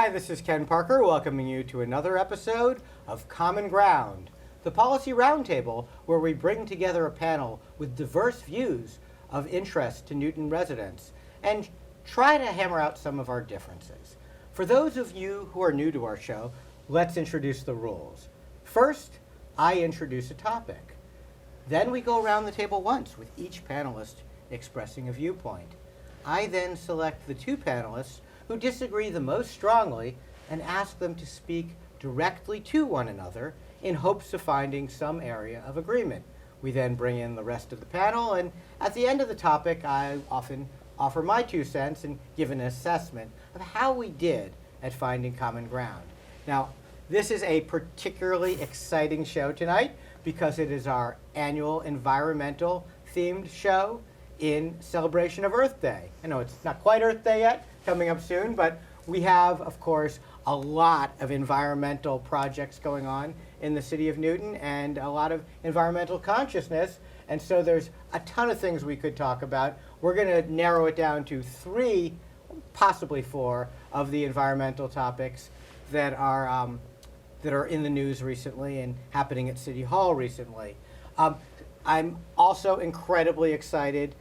Hi, this is Ken Parker welcoming you to another episode of Common Ground, the policy roundtable where we bring together a panel with diverse views of interest to Newton residents and try to hammer out some of our differences. For those of you who are new to our show, let's introduce the rules. First, I introduce a topic. Then we go around the table once with each panelist expressing a viewpoint. I then select the two panelists who disagree the most strongly and ask them to speak directly to one another in hopes of finding some area of agreement. We then bring in the rest of the panel, and at the end of the topic, I often offer my 2 cents and give an assessment of how we did at finding common ground. Now, this is a particularly exciting show tonight because it is our annual environmental themed show in celebration of Earth Day. I know it's not quite Earth Day yet, coming up soon, but we have, of course, a lot of environmental projects going on in the city of Newton and a lot of environmental consciousness, and so there's a ton of things we could talk about. We're going to narrow it down to 3, possibly 4, of the environmental topics that are in the news recently and happening at City Hall recently. I'm also incredibly excited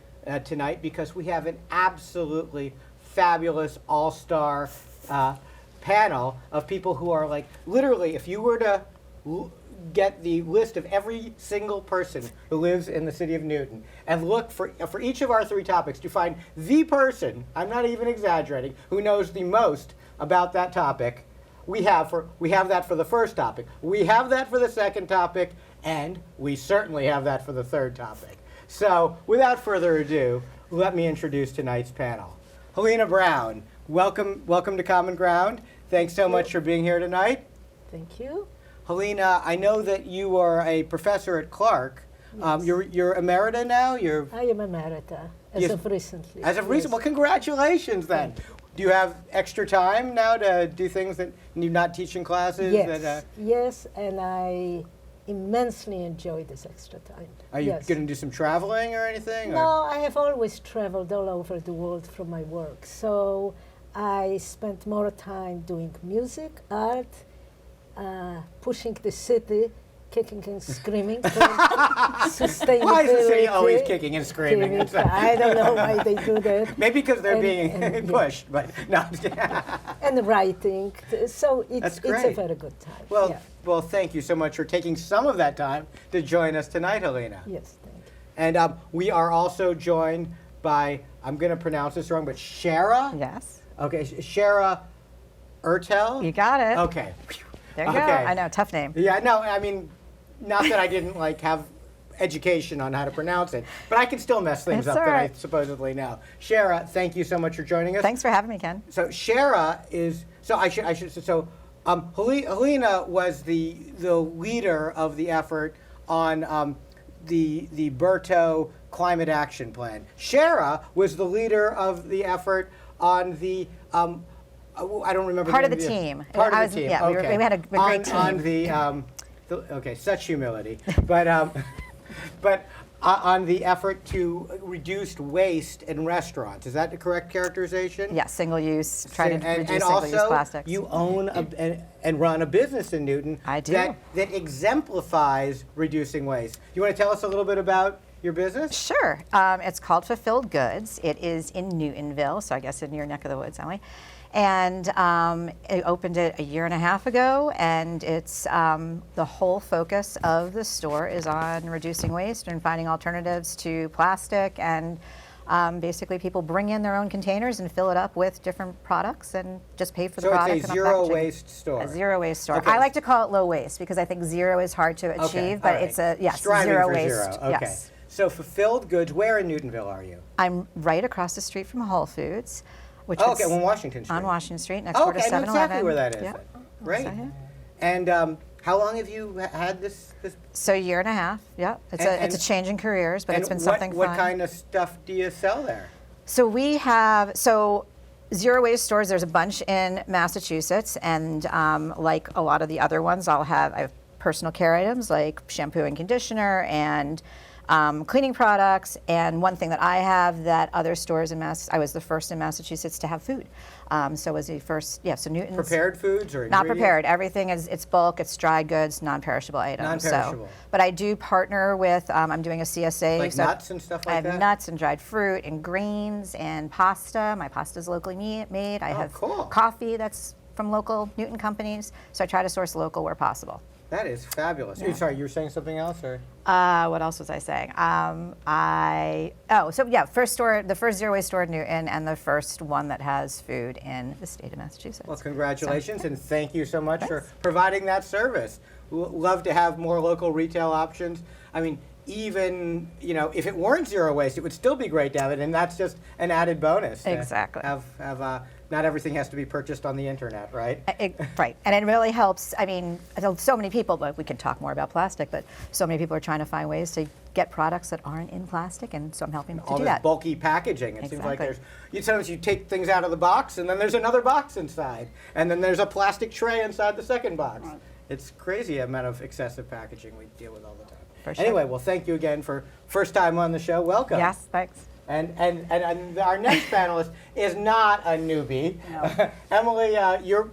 tonight because we have an absolutely fabulous all-star panel of people who are like, literally, if you were to get the list of every single person who lives in the city of Newton and look for each of our 3 topics to find the person, I'm not even exaggerating, who knows the most about that topic, we have that for the first topic, we have that for the second topic, and we certainly have that for the third topic. So without further ado, let me introduce tonight's panel. Halina Brown, welcome to Common Ground. Thanks so much for being here tonight. Thank you. Halina, I know that you are a professor at Clark. Yes. You're emerita now? I am emerita, as of recently. As of recently? Well, congratulations then. Do you have extra time now to do things that you're not teaching classes? Yes, yes, and I immensely enjoy this extra time. Are you going to do some traveling or anything? No, I have always traveled all over the world for my work. So I spent more time doing music, art, pushing the city, kicking and screaming for sustainability. Why is the city always kicking and screaming? I don't know why they do that. Maybe because they're being pushed, but no. And writing, so it's a very good time. Well, thank you so much for taking some of that time to join us tonight, Halina. Yes, thank you. And we are also joined by, I'm going to pronounce this wrong, but Shara? Yes. Okay, Shara Ertel? You got it. Okay. There you go. I know, tough name. Yeah, no, I mean, not that I didn't have education on how to pronounce it, but I can still mess things up that I supposedly know. Shara, thank you so much for joining us. Thanks for having me, Ken. So Shara is, Halina was the leader of the effort on the Berto Climate Action Plan. Shara was the leader of the effort on the I don't remember. Part of the team. Part of the team. Yeah, okay. we had a great team. On okay, such humility, but on the effort to reduce waste in restaurants. Is that the correct characterization? Yes, single use. Try to reduce single-use plastics. And also, you own and run a business in Newton. I do. That exemplifies reducing waste. You want to tell us a little bit about your business? Sure. It's called Fulfilled Goods. It is in Newtonville, so I guess in your neck of the woods, Emily. And it opened it a year and a half ago, and it's the whole focus of the store is on reducing waste and finding alternatives to plastic, and basically people bring in their own containers and fill it up with different products and just pay for the product. So it's a zero waste store. A zero waste store. Okay. I like to call it low waste because I think zero is hard to achieve, but it's a striving zero for waste. Zero. Okay. Yes. So Fulfilled Goods, where in Newtonville are you? I'm right across the street from Whole Foods. Which on Washington Street. On Washington Street, next door to 7-Eleven. I know exactly where that is. Yep. Right. And how long have you had this? So a year and a half. Yeah. It's a change in careers, but it's been something fun. What kind of stuff do you sell there? So we have zero waste stores. There's a bunch in Massachusetts, and like a lot of the other ones, I have personal care items like shampoo and conditioner and cleaning products, and one thing that I have that other stores in I was the first in Massachusetts to have food. So was the first, so Newton's. Prepared foods or Not ingredients? prepared. Everything it's bulk, it's dry goods, non-perishable items. Non-perishable. So, but I do partner with, I'm doing a CSA. Like so nuts and stuff I like have that? nuts and dried fruit and grains and pasta. My pasta's locally made. I have cool. coffee that's from local Newton companies. So I try to source local where possible. That is fabulous. Sorry, you were saying something else, or? What else was I saying? First store, the first zero waste store in Newton, and the first one that has food in the state of Massachusetts. Well, congratulations, and thank you so much for Thanks. providing that service. Love to have more local retail options. I mean, even, if it weren't zero waste, it would still be great to have it, and that's just an added bonus. to Exactly. Have not everything has to be purchased on the internet, right? Right, and it really helps. I mean, so many people, but we can talk more about plastic, but so many people are trying to find ways to get products that aren't in plastic, and so I'm helping to All do this that. bulky packaging. It seems like Exactly. sometimes you take things out of the box, and then there's another box inside, and then there's a plastic tray inside the second box. Right. It's crazy amount of excessive packaging we deal with all the time. For sure. Anyway, well, thank you again for first time on the show. Welcome. Yes, thanks. And our next panelist is not a newbie. No. Emily,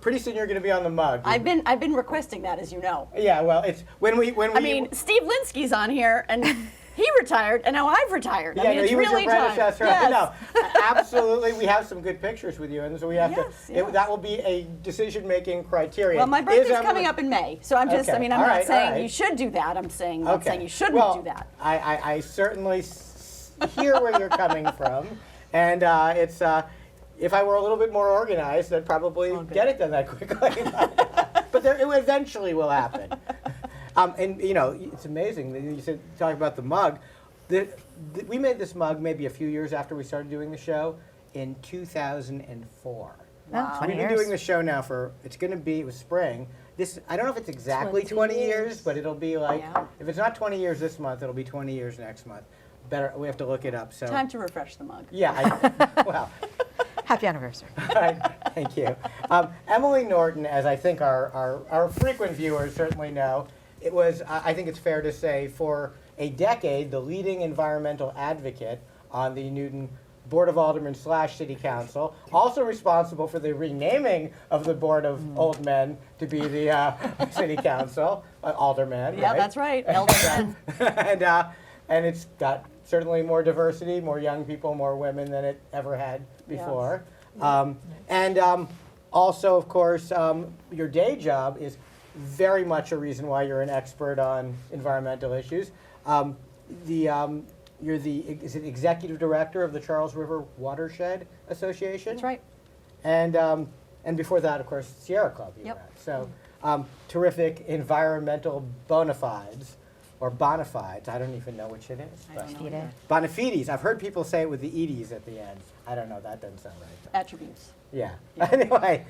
pretty soon you're going to be on the mug. I've been requesting that, as you know. Yeah, well, it's when we. I mean, Steve Linsky's on here, and he retired, and now I've retired. Yeah, I mean, no, it's he was really your predecessor. time. Yes. No, absolutely. We have some good pictures with you, and so we have Yes, to. yes. That will be a decision-making criterion. Well, my Is birthday's Emily- coming up in May, so I'm just. Okay, I mean, I'm all not right, saying all right. you should do that. I'm saying not saying you shouldn't well, do that. I certainly hear where you're coming from, and it's. If I were a little bit more organized, I'd probably get it done that quickly. But it eventually will happen. And it's amazing that you said talk about the mug. We made this mug maybe a few years after we started doing the show in 2004. Wow. 20 We've been years. doing the show now it was spring. I don't know if it's exactly 20 20 years, years. but it'll be like, Yeah. if it's not 20 years this month, it'll be 20 years next month. We have to look it up. So Time to refresh the mug. yeah, well, Happy anniversary. all right, thank you. Emily Norton, as I think our frequent viewers certainly know, it was, I think it's fair to say, for a decade, the leading environmental advocate on the Newton Board of Aldermen / City Council, also responsible for the renaming of the Board of Old Men to be the City Council, Aldermen. Yeah, right? that's right. Elder men. and it's got certainly more diversity, more young people, more women than it ever had before. Also, of course, your day job is very much a reason why you're an expert on environmental issues. You're the executive director of the Charles River Watershed Association. That's right. And before that, of course, Sierra Club. You Yep. were at. So terrific environmental bona fides, or bona fides. I don't even know which it is. I but- don't know Eat it. either. Bona fides. I've heard people say it with the edis at the end. I don't know. That doesn't sound right. but- Attributes. Yeah. Anyway,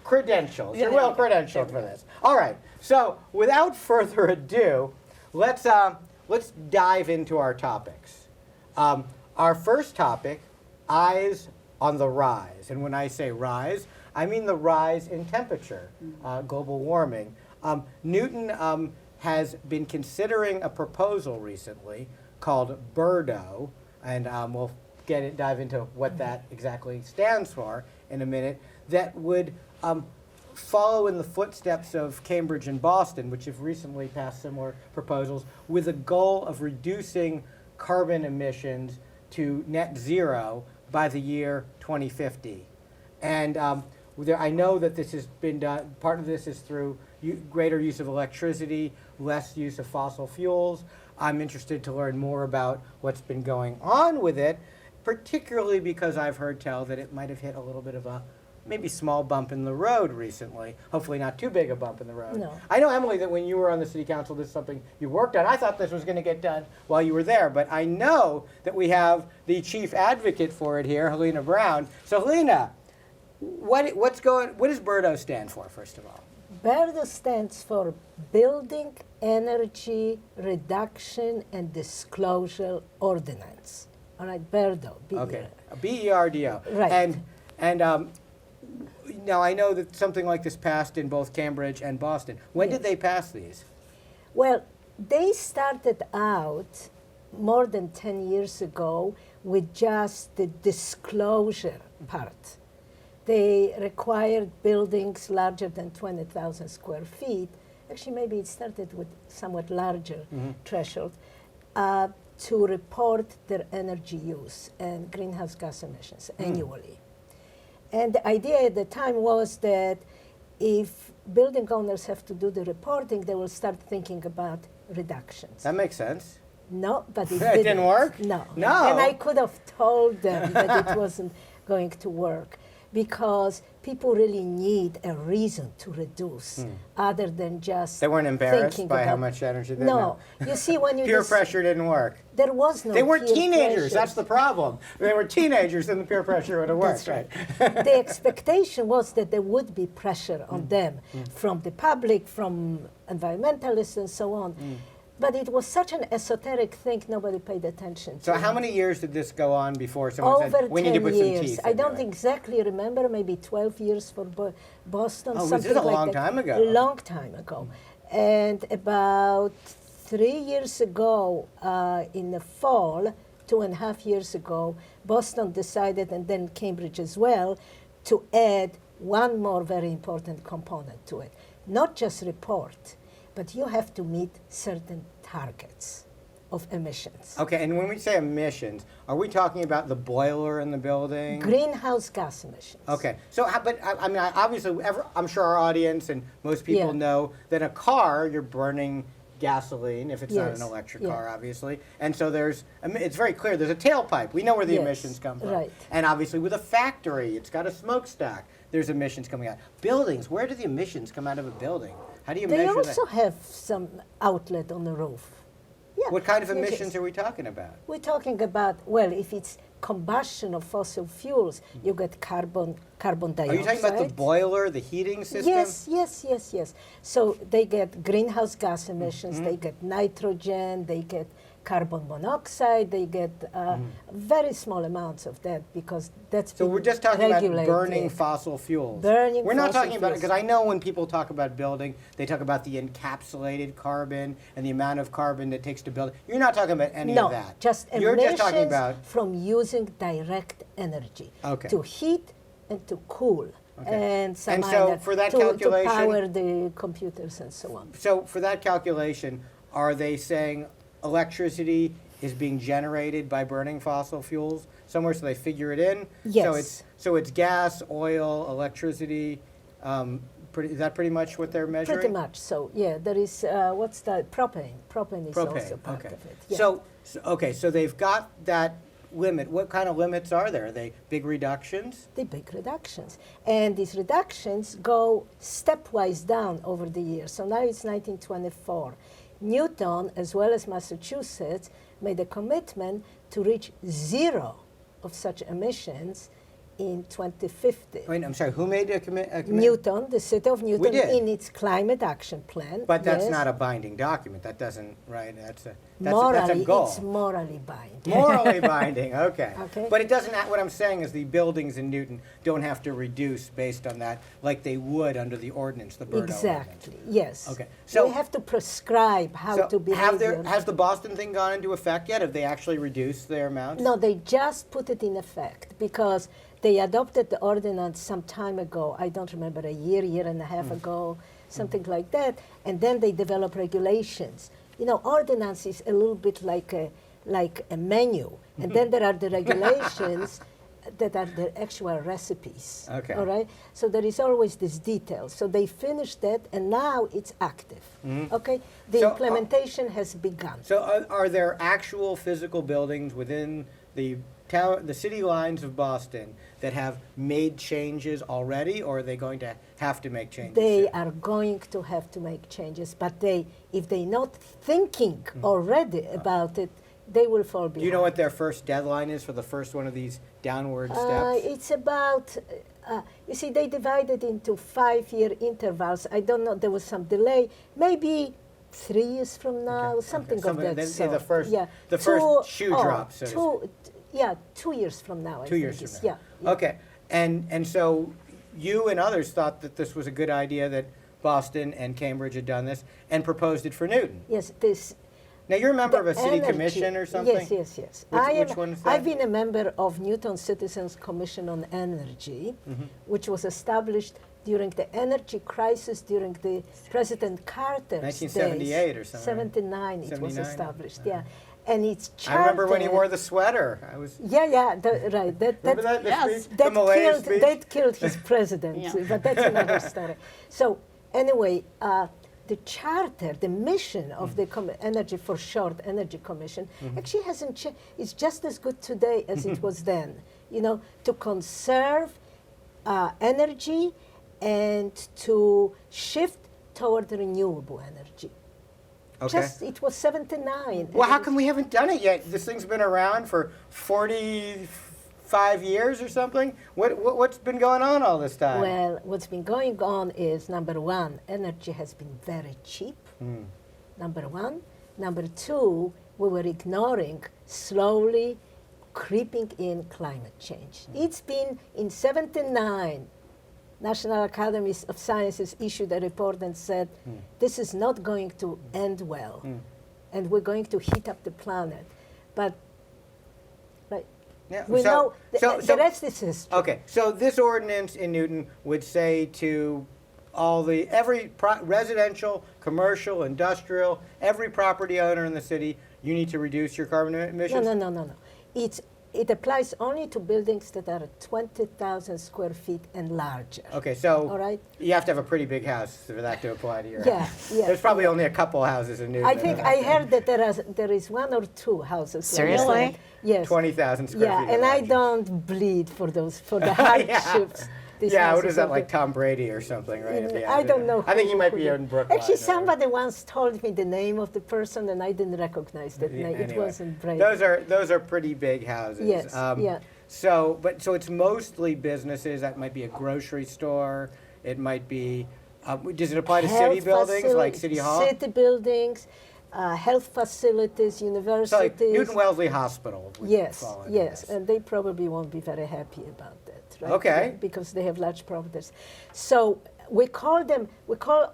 credentials. Yeah, You're there well you go. credentialed There for we go. this. All right. So without further ado, let's dive into our topics. Our first topic, eyes on the rise. And when I say rise, I mean the rise in temperature, global warming. Newton has been considering a proposal recently called BIRDO, and we'll dive into what that exactly stands for in a minute, that would follow in the footsteps of Cambridge and Boston, which have recently passed similar proposals, with a goal of reducing carbon emissions to net zero by the year 2050. And I know that this has been done, part of this is through greater use of electricity, less use of fossil fuels. I'm interested to learn more about what's been going on with it, particularly because I've heard tell that it might have hit a little bit of a maybe small bump in the road recently. Hopefully not too big a bump in the road. No. I know, Emily, that when you were on the city council, this is something you worked on. I thought this was going to get done while you were there, but I know that we have the chief advocate for it here, Halina Brown. So Halina, what does BIRDO stand for, first of all? BERDO stands for Building Energy Reduction and Disclosure Ordinance. All right, BERDO. Okay, BERDO. Right. And now I know that something like this passed in both Cambridge and Boston. When did Yes. they pass these? Well, they started out more than 10 years ago with just the disclosure part. They required buildings larger than 20,000 square feet. Actually, maybe it started with somewhat larger threshold to report their energy use and greenhouse gas emissions annually. And the idea at the time was that if building owners have to do the reporting, they will start thinking about reductions. That makes sense. No, but it It didn't work? No. No. And I could have told them that it wasn't going to work because people really need a reason to reduce other than just They weren't embarrassed thinking by how about- much energy they No. You see, when you Peer pressure didn't work. there was no They weren't peer teenagers. pressure. That's the problem. If they were teenagers, then the peer pressure would have worked, That's right? The expectation was that there would be pressure on them from the public, from environmentalists, and so on. But it was such an esoteric thing, nobody paid attention to. So how many years did this go on before someone Over said, we need to 10 put some years. teeth I into don't it? exactly remember, maybe 12 years for Boston, Oh, this something is a like long that. time ago. A long time ago. And about 3 years ago, in the fall, 2.5 years ago, Boston decided, and then Cambridge as well, to add one more very important component to it. Not just report, but you have to meet certain targets of emissions. Okay, and when we say emissions, are we talking about the boiler in the building? Greenhouse gas emissions. Okay, so but I mean, obviously, I'm sure our audience and most people Yeah. know that a car you're burning gasoline if it's not an Yes, electric yeah. car, obviously, and so it's very clear. There's a tailpipe. We know where the Yes, emissions come from, right. and obviously with a factory, it's got a smokestack. There's emissions coming out. Buildings, where do the emissions come out of a building? How do you They measure also that? have some outlet on the roof. Yeah. What kind of you emissions just- are we talking about? We're talking about, well, if it's combustion of fossil fuels, you get carbon dioxide. Are you talking about the boiler, the heating system? Yes. So they get greenhouse gas emissions, Mm-hmm. they get nitrogen, they get carbon monoxide, they get very small amounts of that because that's So been we're just talking about regulated. burning fossil fuels. Burning We're not fossil talking about, fuels. because I know when people talk about building, they talk about the encapsulated carbon and the amount of carbon that it takes to build. You're not talking about any No, of that. just You're emissions just talking about, from using direct energy Okay. to heat and to cool. Okay. And some And so other- for that to calculation- power the computers and so on. so for that calculation, are they saying electricity is being generated by burning fossil fuels somewhere, so they figure it in? Yes. So it's gas, oil, electricity. Is that pretty much what they're measuring? Pretty much. So yeah, there is what's the propane? Propane is also part okay. of it. Yeah. So they've got that limit. What kind of limits are there? Are they big reductions? the big reductions. And these reductions go stepwise down over the years. So now it's 1924. Newton, as well as Massachusetts, made a commitment to reach zero of such emissions in 2050. Wait, I'm sorry, who made a commitment? Newton, the city of Newton, did. in its climate action plan. But that's yes, not a binding document. That doesn't, right? That's a morally, goal. it's morally binding. Morally binding, okay. Okay. But it doesn't, what I'm saying is the buildings in Newton don't have to reduce based on that like they would under the ordinance, the Bordeaux ordinance. Exactly. Yes. Okay, so- we have to prescribe how to behave. Has the Boston thing gone into effect yet? Have they actually reduced their amounts? No, they just put it in effect because they adopted the ordinance some time ago. I don't remember, a year and a half ago, something like that. And then they develop regulations. You know, ordinance is a little bit like a menu. And then there are the regulations that are the actual recipes. Okay. All right? So there is always this detail. So they finished that, and now it's active. Okay? The So, implementation has begun. So are there actual physical buildings within the city lines of Boston that have made changes already, or are they going to have to make changes? They soon? are going to have to make changes, but if they're not thinking already about it, they will fall behind. Do you know what their first deadline is for the first one of these downward steps? It's about, you see, they divided into 5-year intervals. I don't know, there was some delay. Maybe 3 years from now, something of that then, sort. the first, Yeah. the first shoe drop. So to speak. Yeah, 2 years from now. 2 years I think from is- now. Yeah. Okay, and so you and others thought that this was a good idea that Boston and Cambridge had done this and proposed it for Newton. Yes, this. Now, you're a member of the a city energy- commission or something? Yes, yes. Which one is that? I've been a member of Newton Citizens Commission on Energy, which was established during the energy crisis during the President Carter's 1978 days. or something, right? 79 it was 79? established, yeah. And it's I charter. remember when he wore the sweater. I was. Yeah, right. Remember that? The Yes. speech? The Malay speech? That killed his presidency, Yeah. but that's another story. So anyway, the charter, the mission of the Energy for Short Energy Commission actually hasn't changed. It's just as good today as it was then. You know, to conserve energy and to shift toward renewable energy. Okay. Just it was 79. Well, how come we haven't done it yet? This thing's been around for 45 years or something. What's been going on all this time? Well, what's been going on is, number one, energy has been very cheap. Number one. Number two, we were ignoring slowly creeping in climate change. It's been in 79, National Academies of Sciences issued a report and said, this is not going to end well, and we're going to heat up the planet. But right, Yeah, we so- know so- the so- rest is history. Okay, so this ordinance in Newton would say to every residential, commercial, industrial, every property owner in the city, you need to reduce your carbon emissions? No. It applies only to buildings that are 20,000 square feet and larger. Okay, so All right. you have to have a pretty big house for that to apply to your Yeah, house. yeah. There's probably only a couple houses in Newton. I think I heard that there is one or two houses. like Seriously? that. Yes. 20,000 square Yeah, feet. and I larger. don't bleed for the hardships. these Yeah, what houses is that, have like been- Tom Brady or something, right? at the end I of don't it? know. I think he might who be did. in Brooklyn. Actually, or- somebody once told me the name of the person, and I didn't recognize that name. It Anyway, wasn't Brady. Those are pretty big houses. Yes, yeah. So it's mostly businesses. That might be a grocery store. It might be. Does it apply to city Health buildings like facili- City Hall? City buildings, health facilities, universities. So like Newton Wellesley Hospital. Would Yes, fall into yes, this. and they probably won't be very happy about that, right? Okay. Yeah, because they have large properties. So we call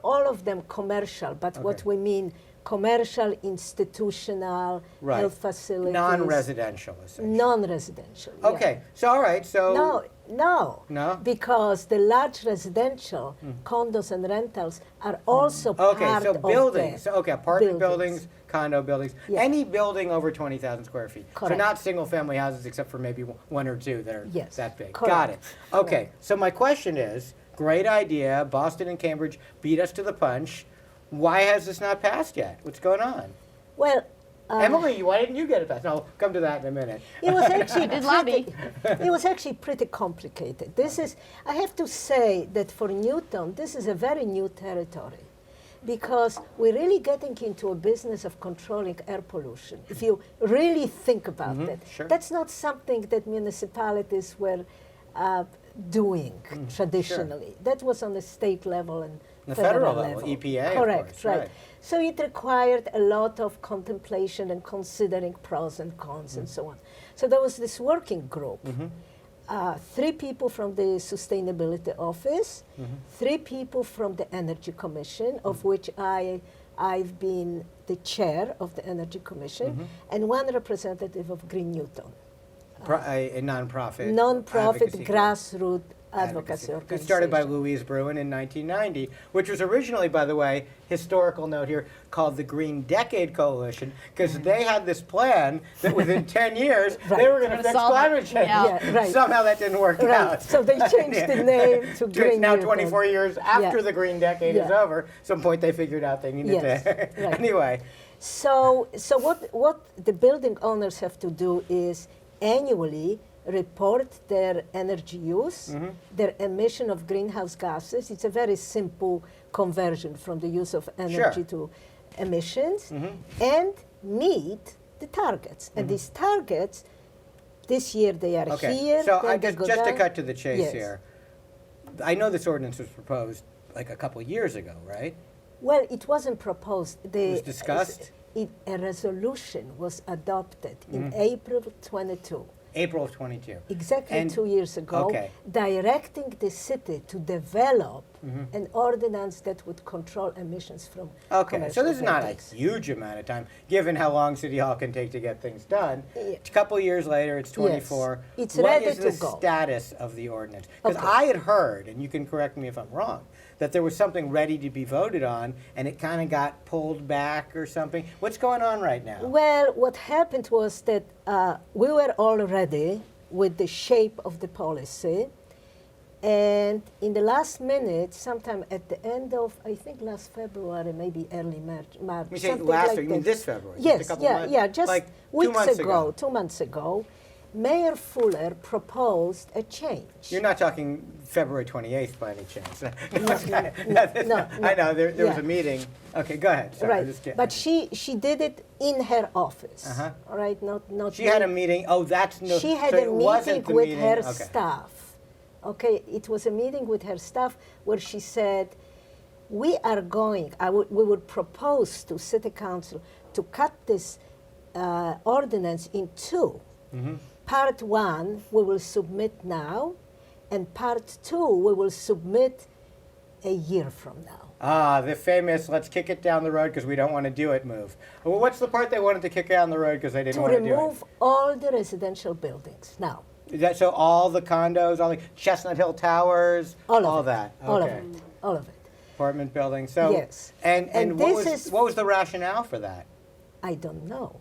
all of them commercial, but what Okay. we mean commercial, institutional, Right. health facilities. Non-residential, essentially. Non-residential. yeah. Okay. So all right. So. No. No? Because the large residential condos and rentals are also Okay, part so of buildings. the So, okay, apartment buildings. buildings, condo buildings, Yeah. any building over 20,000 square feet. So Correct. not single-family houses, except for maybe one or two that are Yes, that big. correct. Got it. Okay, so my question is, great idea. Boston and Cambridge beat us to the punch. Why has this not passed yet? What's going on? Well, Emily, why didn't you get it passed? No, I'll come to that in a minute. it was actually did lobby. it was actually pretty complicated. I have to say that for Newton, this is a very new territory, because we're really getting into a business of controlling air pollution. If you really think about it, sure. that's not something that municipalities were doing traditionally. That was on the state level and The federal level, EPA, of Correct, course, right. right. So it required a lot of contemplation and considering pros and cons and so on. So there was this working group. 3 people from the Sustainability Office, 3 people from the Energy Commission, of which I've been the chair of the Energy Commission, and 1 representative of Green Newton, A nonprofit. non-profit advocacy group. grassroots advocacy It organization. started by Louise Bruin in 1990, which was originally, by the way, historical note here, called the Green Decade Coalition, because they had this plan that within 10 years they Right. were going to Gonna fix solve it. climate change. Yeah. right. Somehow that didn't work Right. out. So they changed the name to It's Green now Newton. 24 years after Yeah. the Green Decade is Yeah. over. Some point they figured out they needed Yes, to. right. Anyway, So what the building owners have to do is annually report their energy use, their emission of greenhouse gases. It's a very simple conversion from the use of energy to emissions, and meet the targets. And these targets, this year they are okay. here. So then I they guess go just to down. cut to the chase Yes. here, I know this ordinance was proposed like a couple years ago, right? Well, it wasn't proposed. It was discussed? A resolution was adopted in April 22. April of 22. Exactly And- 2 years ago, okay. directing the city to develop an ordinance that would control emissions from Okay, so commercial this is not a buildings. huge amount of time, given how long City Hall can take to get things done. Yeah. A couple of years later, it's 24. It's What ready is to the go. status of the ordinance? Because Okay. I had heard, and you can correct me if I'm wrong, that there was something ready to be voted on, and it kind of got pulled back or something. What's going on right now? Well, what happened was that we were all ready with the shape of the policy. And in the last minute, sometime at the end of, I think last February, maybe early March, You say something last like week, you mean that. this February? Yes, just a couple yeah, months, yeah, just like 2 weeks months ago, 2 months ago, Mayor Fuller proposed a change. You're not talking February 28th by any chance. no, I know, there was yeah. a meeting. Okay, go ahead. Sorry, I'm Right, just kidding. but she did it in her office, Uh-huh. all right, not She had a me. meeting, oh, that's no, She had so a it wasn't meeting the with meeting- her okay. staff. Okay, it was a meeting with her staff where she said, we are going, we would propose to City Council to cut this ordinance in two. Mm-hmm. Part one, we will submit now, and part two, we will submit a year from now. Ah, the famous "let's kick it down the road because we don't want to do it" move. Well, what's the part they wanted to kick down the road because they didn't To want to do it? remove all the residential buildings. Now, Is that so? All the condos, all the Chestnut Hill Towers, all of it. that. All of Okay. it. All of it. Apartment buildings. So Yes. And And what this is- was the rationale for that? I don't know.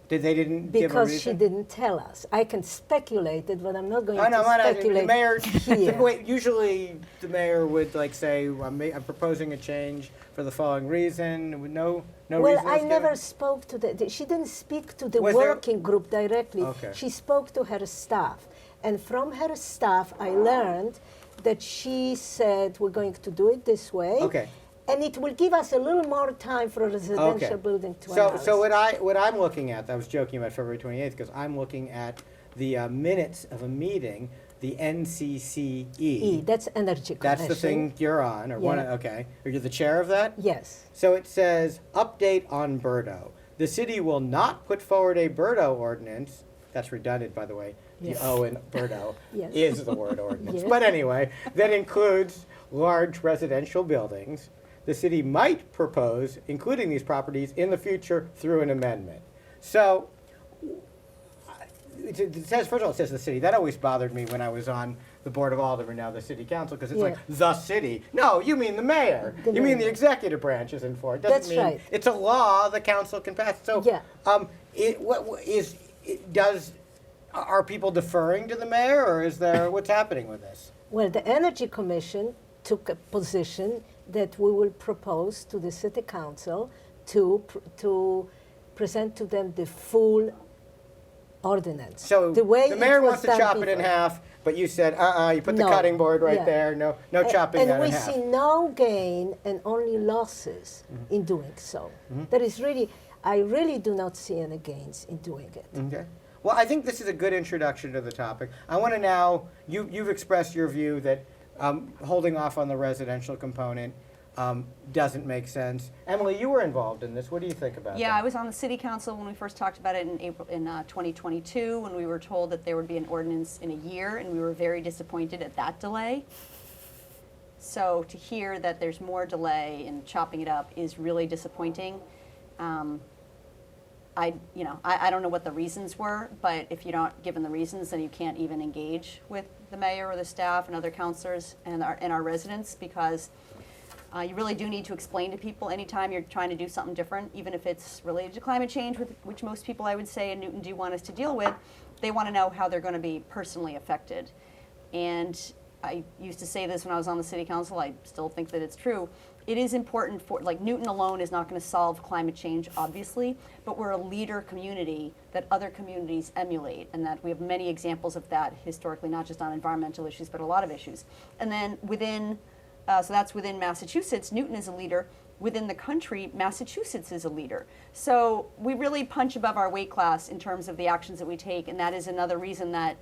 They didn't give a Because she reason? didn't tell us. I can speculate it, but I'm not going I know, to I'm not- speculate the mayor. here. Wait, usually the mayor would like say, I'm proposing a change for the following reason. With no Well, reason. I was never given? spoke to she didn't speak to the Was there- working group directly. Okay. She spoke to her staff. And from her staff, I learned that she said, we're going to do it this way. Okay. And it will give us a little more time for a residential Okay. building to So analyze. what I'm looking at, I was joking about February 28th because I'm looking at the minutes of a meeting, the NCCE. That's Energy Commission. That's the thing you're on, or one. Yeah. Okay, are you the chair of that? Yes. So it says update on Birdo. The city will not put forward a Birdo ordinance. That's redundant, by the way. Yes. The O in Birdo Yes. is the word ordinance. Yes. But anyway, that includes large residential buildings. The city might propose including these properties in the future through an amendment. So it says, first of all, it says the city. That always bothered me when I was on the Board of Aldermen, now the City Council, because it's like Yeah. the city. No, you mean the mayor. The You mean the mayor. executive branch isn't for it. Doesn't That's mean right. it's a law the council can pass. So, Yeah. are people deferring to the mayor, or is there what's happening with this? Well, the Energy Commission took a position that we will propose to the City Council to present to them the full ordinance. So the way mayor it was wants to done chop it in before. half, but you said, you put the No. cutting board right Yeah. there. No chopping and that we in half. see no gain and only losses Mm-hmm. in doing so. There is really, I really do not see any gains in doing it. Okay. Well, I think this is a good introduction to the topic. I want to now, you've expressed your view that holding off on the residential component doesn't make sense. Emily, you were involved in this. What do you think about Yeah, that? I was on the city council when we first talked about it in April 2022, when we were told that there would be an ordinance in a year, and we were very disappointed at that delay. So to hear that there's more delay in chopping it up is really disappointing. I don't know what the reasons were, but if you're not given the reasons, then you can't even engage with the mayor or the staff and other councilors and our residents, because you really do need to explain to people anytime you're trying to do something different, even if it's related to climate change, which most people, I would say, in Newton do want us to deal with. They want to know how they're going to be personally affected. And I used to say this when I was on the city council, I still think that it's true. It is important for, like, Newton alone is not going to solve climate change, obviously, but we're a leader community that other communities emulate, and that we have many examples of that historically, not just on environmental issues, but a lot of issues. And then within, so that's within Massachusetts, Newton is a leader. Within the country, Massachusetts is a leader. So we really punch above our weight class in terms of the actions that we take, and that is another reason that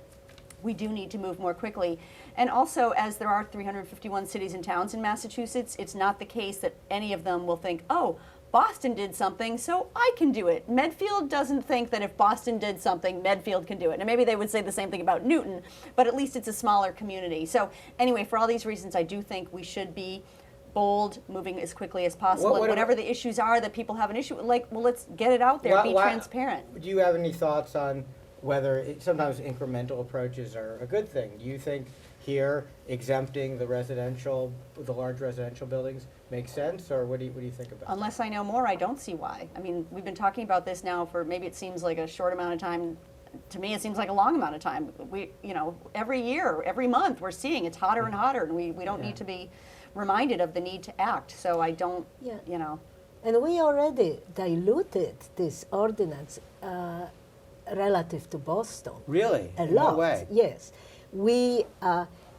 we do need to move more quickly. And also, as there are 351 cities and towns in Massachusetts, it's not the case that any of them will think, oh, Boston did something, so I can do it. Medfield doesn't think that if Boston did something, Medfield can do it. And maybe they would say the same thing about Newton, but at least it's a smaller community. So anyway, for all these reasons, I do think we should be bold, moving as quickly as possible. What And whatever about- the issues are that people have an issue with, like, well, let's get it out there, be transparent. Do you have any thoughts on whether sometimes incremental approaches are a good thing? Do you think here exempting the large residential buildings makes sense, or what do you think about Unless I know more, I don't see why. I mean, we've been talking about this now for maybe it seems like a short amount of time. To me, it seems like a long amount of time. We, every year, every month, we're seeing it's hotter and hotter, and we don't need to be reminded of the need to act. So I don't, Yeah. And we already diluted this ordinance relative to Boston. Really? A In lot. what way? Yes.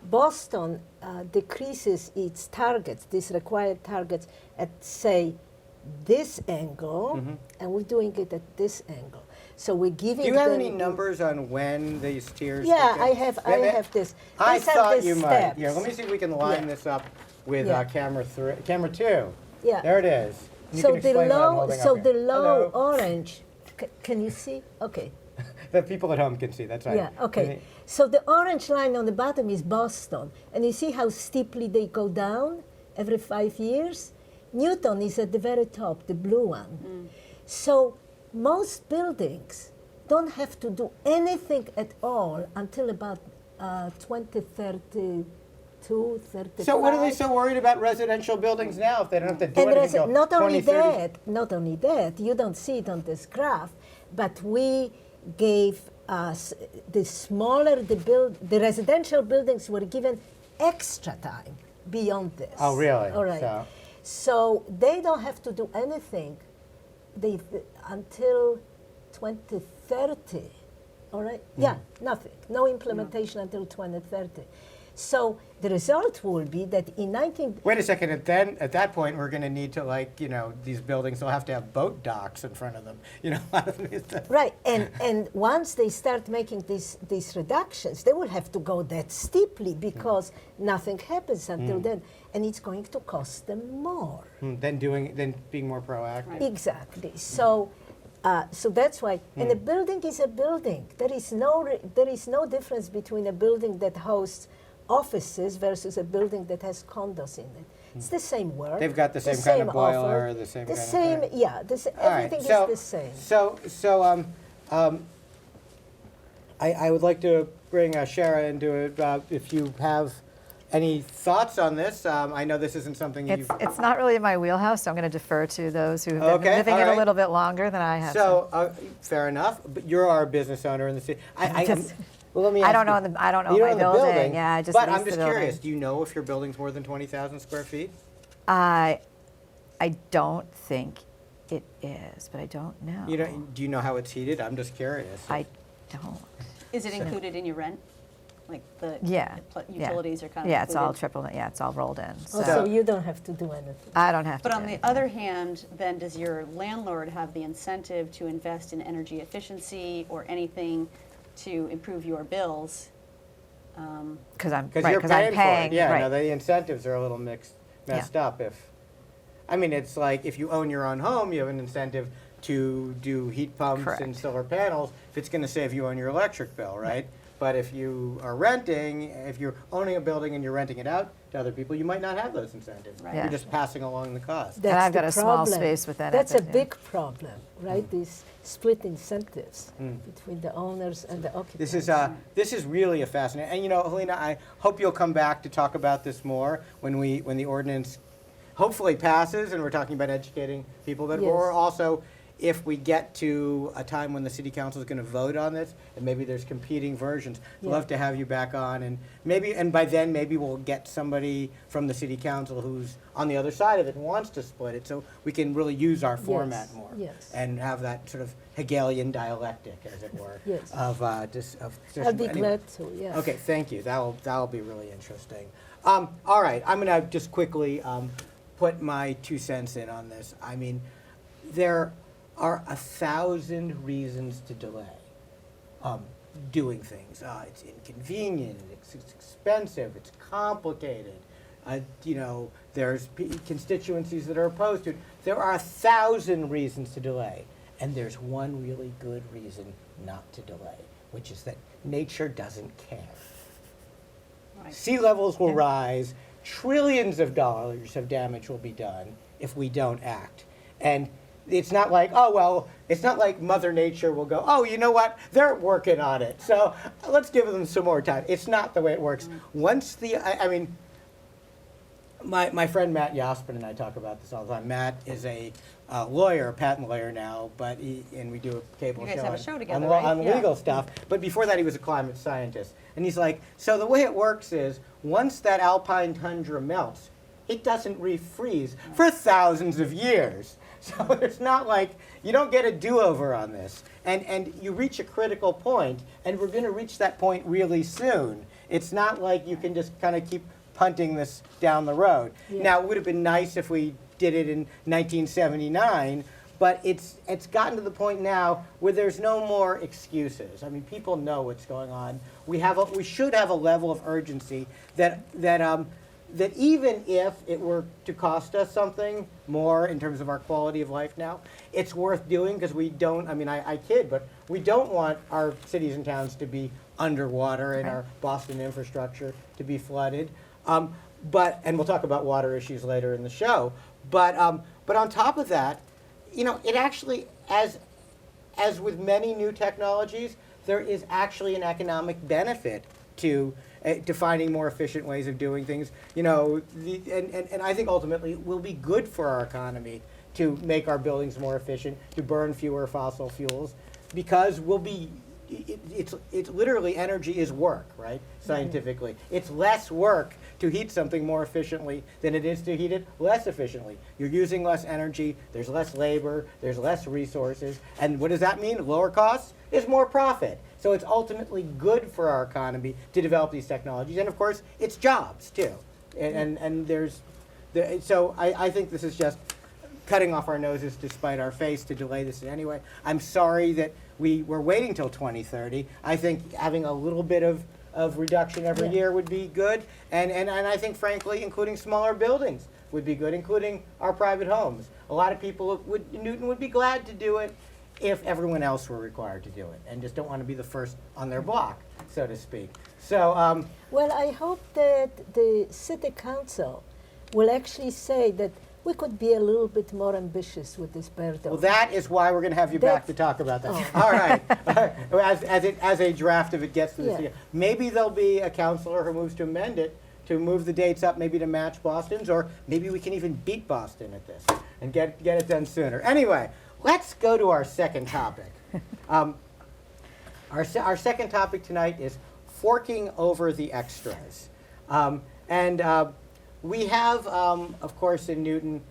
Boston decreases its targets, these required targets, at, say, this angle, and we're doing it at this angle. So we're giving Do you have them- any numbers on when these tiers? Yeah, get- I have this. I These are thought the you might. steps. Yeah, let me see if we can line Yeah. this up with Yeah. camera 2. Yeah. There it is. You So can the explain what I'm low, holding so up the here. low Hello. orange, can you see? Okay. The people at home can see. That's right. Yeah, okay. So the orange line on the bottom is Boston. And you see how steeply they go down every 5 years? Newton is at the very top, the blue one. So most buildings don't have to do anything at all until about 2032, 35. So what are they so worried about residential buildings now if they don't have to do And anything till not only 2030? not only that, you don't see it on this graph, but we gave us the smaller the residential buildings were given extra time beyond this. Oh, really? All right. So- So they don't have to do anything until 2030. All right? Yeah, nothing. No implementation until 2030. So the result will be that in 19... Wait a second. At that point, we're going to need to, these buildings will have to have boat docks in front of them. A lot of these stuff. Right, and once they start making these reductions, they will have to go that steeply because nothing happens until then, and it's going to cost them more. Then being more proactive. Exactly. So that's why. And a building is a building. There is no difference between a building that hosts offices versus a building that has condos in it. It's the same work. They've got the same kind of boiler, offer, the same the kind of- same. Yeah, All right, everything is the same. I would like to bring Shara into it. If you have any thoughts on this, I know this isn't something you've... It's not really in my wheelhouse, so I'm going to defer to those who have been Okay, living all it right. a little bit longer than I have. So, fair enough. But you're our business owner in the city. Well, let me I ask don't know you. I don't know You my own the building. Yeah, I just But lease I'm the just building. curious. Do you know if your building's more than 20,000 square feet? I don't think it is, but I don't know. Do you know how it's heated? I'm just curious. I don't. Is it included in your rent? Like the Yeah. utilities are kind of Yeah, it's all included? it's all rolled in. So So you don't have to do anything. I don't have to. But do on the anything. other hand, then does your landlord have the incentive to invest in energy efficiency or anything to improve your bills? because I'm Because you're I'm paying paying. for it. Yeah, right. no, the incentives are a little messed up. It's like if you own your own home, you have an incentive to do heat pumps and Correct. solar panels if it's going to save you on your electric bill, right? But if you are renting, if you're owning a building and you're renting it out to other people, you might not have those incentives. Right. Yeah. You're just passing along the cost. That's I've the got a small problem. space within it, That's a but, yeah. big problem, right? These split incentives between the owners and the occupants. This is really a fascinating, and Halina, I hope you'll come back to talk about this more when the ordinance hopefully passes, and we're talking about educating people, but Yes. we're also, if we get to a time when the city council is going to vote on this, and maybe there's competing versions, we'd Yeah. love to have you back on, and by then maybe we'll get somebody from the city council who's on the other side of it and wants to split it, so we can really use our format more yes. and have that sort of Hegelian dialectic, as it were, Yes. of I'll be anyway. glad to, yeah. Okay, thank you. That'll be really interesting. All right, I'm going to just quickly put my 2 cents in on this. I mean, there are 1,000 reasons to delay doing things. It's inconvenient, it's expensive, it's complicated. There's constituencies that are opposed to it. There are 1,000 reasons to delay, and there's one really good reason not to delay, which is that nature doesn't care. Right. Sea levels will rise, trillions of dollars of damage will be done if we don't act. And it's not like, it's not like Mother Nature will go, oh, you know what, they're working on it, so let's give them some more time. It's not the way it works. Once my friend Matt Yaspen and I talk about this all the time. Matt is a lawyer, a patent lawyer now, and we do a cable You guys show, have a show together, on, right? on Yeah. legal stuff. But before that, he was a climate scientist. And he's like, so the way it works is, once that alpine tundra melts, it doesn't refreeze for thousands of years. So it's not like, you don't get a do-over on this. And you reach a critical point, and we're going to reach that point really soon. It's not like you can just kind of keep punting this down the road. Yeah. Now, it would have been nice if we did it in 1979, but it's gotten to the point now where there's no more excuses. I mean, people know what's going on. We should have a level of urgency that even if it were to cost us something more in terms of our quality of life now, it's worth doing, because we don't, I kid, but we don't want our cities and towns to be underwater and our Boston infrastructure to be flooded. And we'll talk about water issues later in the show. But on top of that, it actually, as with many new technologies, there is actually an economic benefit to finding more efficient ways of doing things. And I think ultimately it will be good for our economy to make our buildings more efficient, to burn fewer fossil fuels, because it's literally, energy is work, right? Scientifically. It's less work to heat something more efficiently than it is to heat it less efficiently. You're using less energy, there's less labor, there's less resources, and what does that mean? Lower costs is more profit. So it's ultimately good for our economy to develop these technologies, and of course, it's jobs too. So I think this is just cutting off our noses to spite our face to delay this anyway. I'm sorry that we were waiting till 2030. I think having a little bit of reduction every year would be good. And I think, frankly, including smaller buildings would be good, including our private homes. A lot of people in Newton would be glad to do it if everyone else were required to do it, and just don't want to be the first on their block, so to speak. So, Well, I hope that the city council will actually say that we could be a little bit more ambitious with this Berto. well, that is why we're going to have you back to talk about that. Oh. All right. As a draft, if it gets to this, Yeah. maybe there'll be a councilor who moves to amend it to move the dates up, maybe to match Boston's, or maybe we can even beat Boston at this and get it done sooner. Anyway, let's go to our second topic. Our second topic tonight is forking over the extras. We have, of course, in Newton,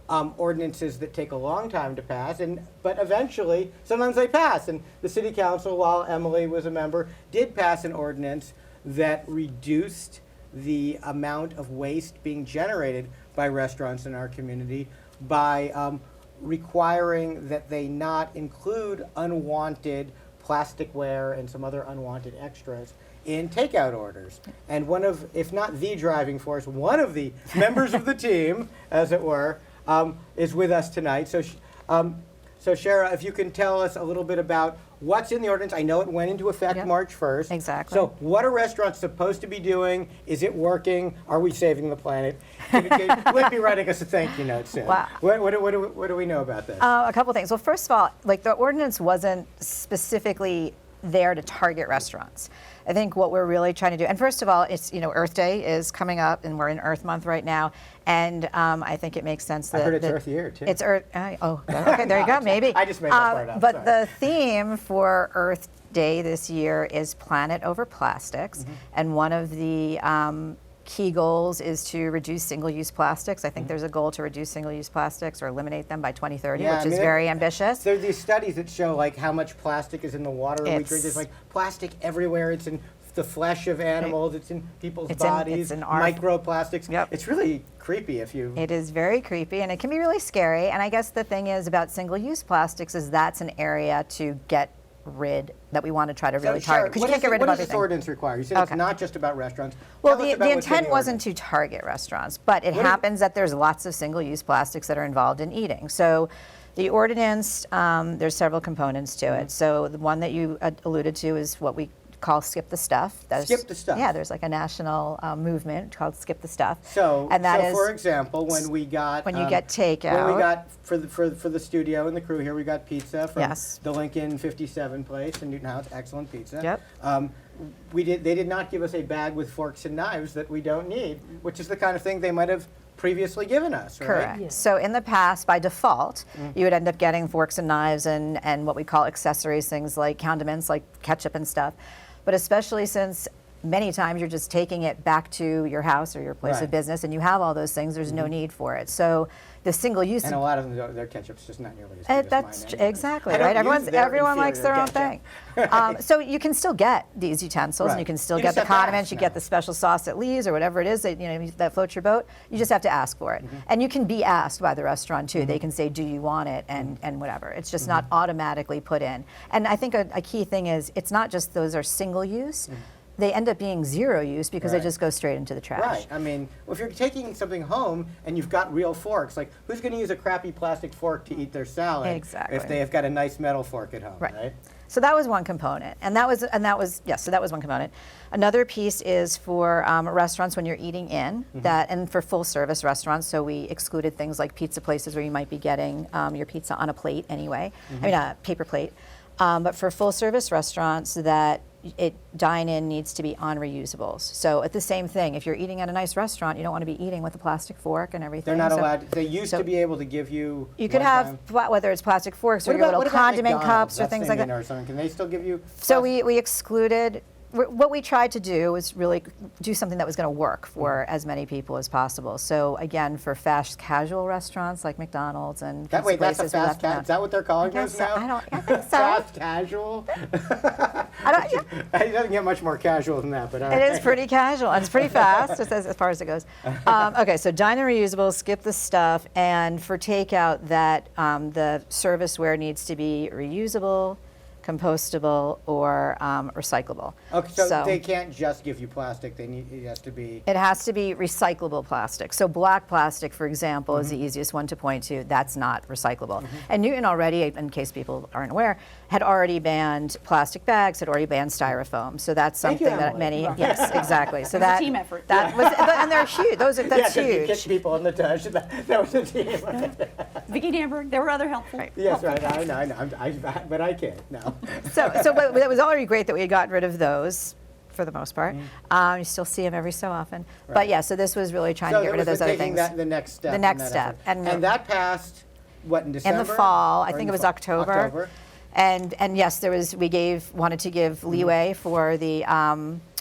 ordinances that take a long time to pass, but eventually, sometimes they pass. And the city council, while Emily was a member, did pass an ordinance that reduced the amount of waste being generated by restaurants in our community by requiring that they not include unwanted plasticware and some other unwanted extras in takeout orders. And one of, if not the driving force, one of the members of the team, as it were, is with us tonight. So Shara, if you can tell us a little bit about what's in the ordinance. I know it went into effect Yep. March 1st. Exactly. So what are restaurants supposed to be doing? Is it working? Are we saving the planet? We'll be writing us a thank you note soon. Wow. What do we know about this? A couple things. Well, first of all, the ordinance wasn't specifically there to target restaurants. I think what we're really trying to do, and first of all, it's, Earth Day is coming up, and we're in Earth Month right now, and I think it makes sense that... I heard it's Earth Year, too. It's Earth, okay, there you go, maybe. I just made that part up, But sorry. the theme for Earth Day this year is Planet Over Plastics, Mm-hmm. and one of the key goals is to reduce single-use plastics. I think there's a goal to reduce single-use plastics or eliminate them by 2030, Yeah, which is very ambitious. There are these studies that show how much plastic is in the water we drink. It's- There's plastic everywhere. It's in the flesh of animals. It's in people's It's in- bodies. it's in our- microplastics. Yep. It's really creepy if you. It is very creepy, and it can be really scary. And I guess the thing is about single-use plastics is that's an area to get we want to try to really So, target, because you can't get rid of what does this everything. ordinance require? You said it's Okay. not just about restaurants. Well, Tell us about the what's in intent the wasn't ordinance. to target restaurants, but it What is- happens that there's lots of single-use plastics that are involved in eating. So the ordinance, there's several components to Mm-hmm. it. So the one that you alluded to is what we call Skip the Stuff. Skip the Stuff. Yeah, there's like a national movement called Skip the Stuff. So, and that is for example, when we got when you get takeout. when we got for the studio and the crew here, we got pizza from Yes. the Lincoln 57 place in Newton House. Excellent pizza. Yep. They did not give us a bag with forks and knives that we don't need, which is the kind of thing they might have previously given us. Right? Correct. Yeah. So in the past, by default, you would end up getting forks and knives and what we call accessories, things like condiments, like ketchup and stuff. But especially since many times you're just taking it back to your house or your place Right. of business and you have all those things, there's no need for it. So the single use. And a lot of them, their ketchup's just not nearly as good as That's mine. Anyway. exactly I don't right. use their Everyone likes their own inferior thing. So you can still get these utensils, and Right. you can still You get just the have to ask condiments. You now. get the special sauce that leaves, or whatever it is that that floats your boat. You just have to ask for it, and you can be asked by the restaurant too. They can say, "Do you want it?" and whatever. It's just not automatically put in. And I think a key thing is it's not just those are single use. They end up being zero use because they Right. just go straight into the trash. Right. I mean, if you're taking something home and you've got real forks, like who's going to use a crappy plastic fork to eat their salad Exactly. if they have got a nice metal fork at home, right? So that was one component, and that was so that was one component. Another piece is for restaurants when you're eating in that, and for full service restaurants. So we excluded things like pizza places where you might be getting your pizza on a plate anyway. I mean a paper plate. But for full service restaurants, that dine-in needs to be on reusables. So it's the same thing. If you're eating at a nice restaurant, you don't want to be eating with a plastic fork and everything. They're not So allowed. They used so to be able to give you. You could one have time- whether it's plastic forks or What your about, little what about condiment McDonald's? cups or That's things like thinking that. Or something. Can they still give you? So we excluded. What we tried to do was really do something that was going to work for as many people as possible. So again, for fast casual restaurants like McDonald's and That, pizza wait, that's a places, we fast left them casual. out. Is that what they're calling I guess those so. now? I think so. Fast casual. I don't, yeah. It doesn't get much more casual than that, but all It right. is pretty casual, and it's pretty fast, just as far as it goes. Okay, so dine-in reusable, skip the stuff, and for takeout, that the serviceware needs to be reusable, compostable, or recyclable. Okay, so they can't just give you plastic. It has to be. It has to be recyclable plastic. So black plastic, for example, is the easiest one to point to. That's not recyclable. And Newton already, in case people aren't aware, had already banned plastic bags, had already banned styrofoam. So that's Thank you, something that Emily. many, yes, exactly. So It was a that team effort. That was, and they're huge. That's Yeah, 'cause you huge. kick people in the tush. That was a team. Vicki Danberg, there were other helpful. Yes, right. I know. But I can't. No. But it was already great that we had gotten rid of those for the most part. You still see them every so often. But Right. yeah, so this was really trying So to get that rid of was those other taking things. that the next step. The in next that step. effort. And that passed what in December? in the fall, I Or think in it was the October. October. And yes, wanted to give leeway for the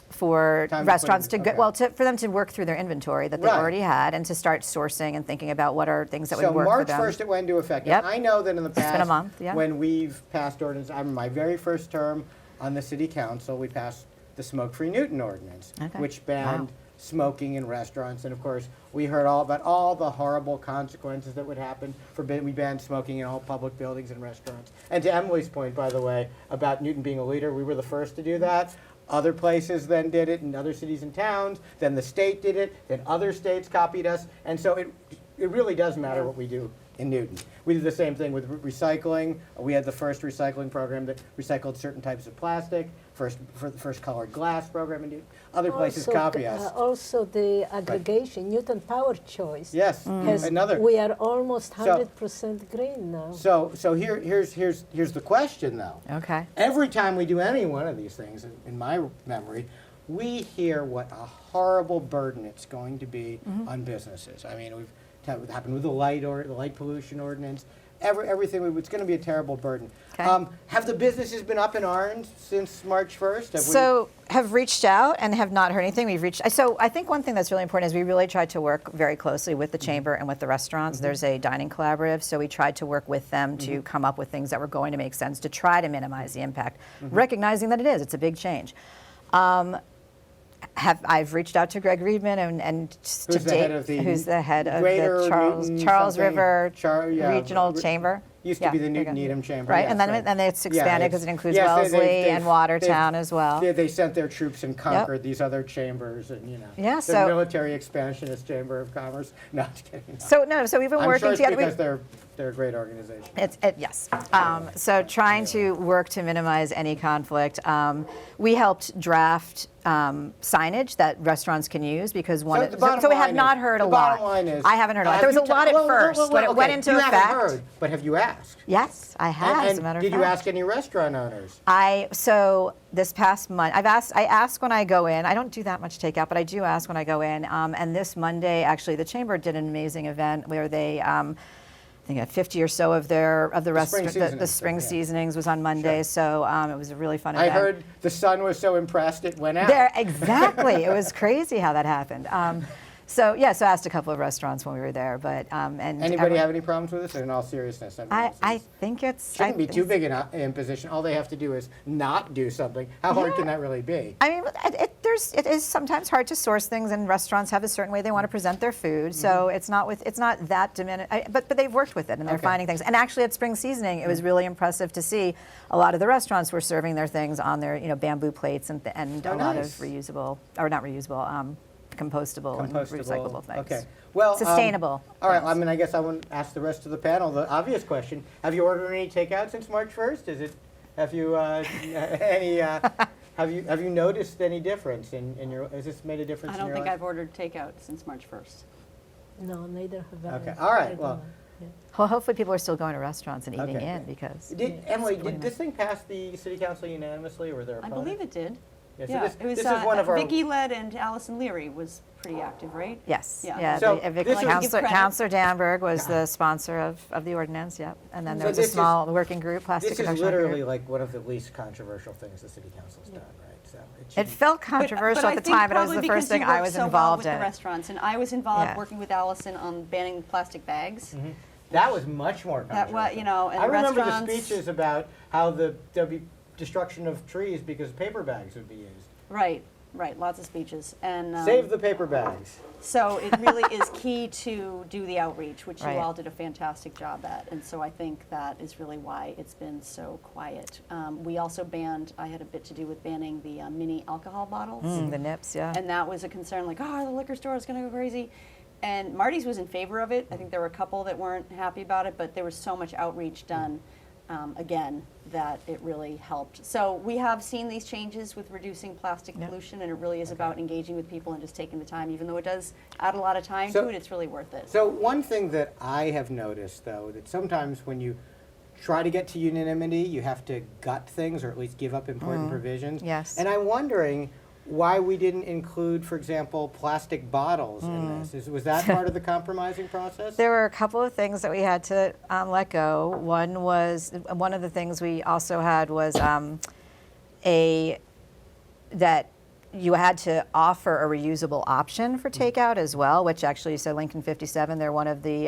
for Time to restaurants put to in- go, okay. for them to work through their inventory that they Right. already had and to start sourcing and thinking about what are things that So would work March for them. 1st it went into effect. Yep. Now, I know that in the been a past, month, yeah. when we've passed ordinance, I remember my very first term on the city council, we passed the Smoke-Free Newton ordinance, Okay. which banned Wow. smoking in restaurants. And of course, we heard all about all the horrible consequences that would happen. We banned smoking in all public buildings and restaurants. And to Emily's point, by the way, about Newton being a leader, we were the first to do that. Other places then did it, in other cities and towns. Then the state did it. Then other states copied us. And so it really does matter what we do in Newton. We did the same thing with recycling. We had the first recycling program that recycled certain types of plastic. For the first colored glass program in Newton. Other places copy us. Also, the aggregation, Newton Power Choice. Yes, has- another. We are almost 100% green now. So here's the question though. Okay. Every time we do any one of these things, in my memory, we hear what a horrible burden it's going to be on businesses. I mean, it happened with the light pollution ordinance. Everything, it's going to be a terrible burden. Okay. Have the businesses been up in arms since March 1st? Have reached out and have not heard anything. So I think one thing that's really important is we really tried to work very closely with the chamber and with the restaurants. There's a dining collaborative, so we tried to work with them to come up with things that were going to make sense to try to minimize the impact, recognizing that it's a big change. I've reached out to Greg Reedman and to Who's the date, head of the who's the head of Greater the Newton Charles something? River Yeah, Regional Chamber. Used Yeah, to be the there you Newton go. Needham Chamber. Right, yes, and then right. and it's Yeah, expanded because it includes yes, Wellesley and Watertown they've- as well. They sent their troops and conquered these other chambers, and Yeah, the so- military expansionist chamber of commerce. No, just kidding. No. So we've been I'm working sure it's together. because they're a great organization. Yes. So trying to work to minimize any conflict. We helped draft signage that restaurants can use because the bottom so we have line not is- heard the a lot. bottom line is, I haven't heard a lot. have There was you a lot at first when it went okay, into you effect. haven't heard, but have you asked? Yes, I have. And as a matter of did you fact. ask any restaurant owners? So this past month, I ask when I go in. I don't do that much takeout, but I do ask when I go in. And this Monday, actually, the chamber did an amazing event where they, I think, had 50 or so of the spring restaurant. The seasonings spring thing, yeah. seasonings was on Monday, Sure. so it was a really fun I event. heard the sun was so impressed it went out. There, exactly. It was crazy how that happened. So I asked a couple of restaurants when we were there, but and Anybody everyone- have any problems with this? In all seriousness, I think it's shouldn't be too it's- big an imposition. All they have to do is not do something. How hard can that really be? I mean, it is sometimes hard to source things, and restaurants have a certain way they want to present their food. So it's not that diminished. But they've worked with it, and they're Okay. finding things. And actually, at spring seasoning, it was really impressive to see a lot of the restaurants were serving their things on their bamboo plates and a lot of nice. reusable, or not reusable, compostable and recyclable things. Okay. Well, Sustainable all right. things. I mean, I guess I want to ask the rest of the panel the obvious question: have you ordered any takeout since March 1st? Have you any? Have you noticed any difference in your? Has this made a difference? I in don't your think life? I've ordered takeout since March 1st. No, neither have I. Okay, all right, I don't well, know. Yeah. Well, hopefully people are still going to restaurants and eating Okay. in because Emily, pretty did this thing pass the city council unanimously, or were there I opponents? believe it did. Yeah, so Yeah, this, it was this is one of our. Vicky Led and Allison Leary was pretty active, right? yes, Yeah. yeah. So Vicky this is- Councilor, Give credit. Councilor Danberg was the sponsor of the ordinance. Yep, and then there So was a this is- small working group, plastic This is protection literally group. like one of the least controversial things the city council's done, right? So It shouldn't- felt controversial I at the think time, but it was probably the first because thing you I work was so well involved with in. the restaurants, and I was involved Yeah. working with Allison on banning plastic bags. That was much more That controversial. and I remember the restaurants. speeches about how there'd be destruction of trees because paper bags would be used. Right, lots of speeches, and Save the paper bags. so it really is key to do the outreach, which Right. you all did a fantastic job at, and so I think that is really why it's been so quiet. We also banned. I had a bit to do with banning the mini alcohol bottles. The nips, yeah. And that was a concern, like, the liquor store is going to go crazy. And Marty's was in favor of it. I think there were a couple that weren't happy about it, but there was so much outreach done, again, that it really helped. So we have seen these changes with reducing plastic Yeah. pollution, and it really is about engaging with people and just taking the time. Even though it does add a lot of time So- to it, it's really worth it. So one thing that I have noticed, though, that sometimes when you try to get to unanimity, you have to gut things or at least give up important provisions. Yes. And I'm wondering why we didn't include, for example, plastic bottles in this. Was that part of the compromising process? There were a couple of things that we had to let go. One of the things we also had was that you had to offer a reusable option for takeout as well, which actually, so Lincoln 57, they're one of the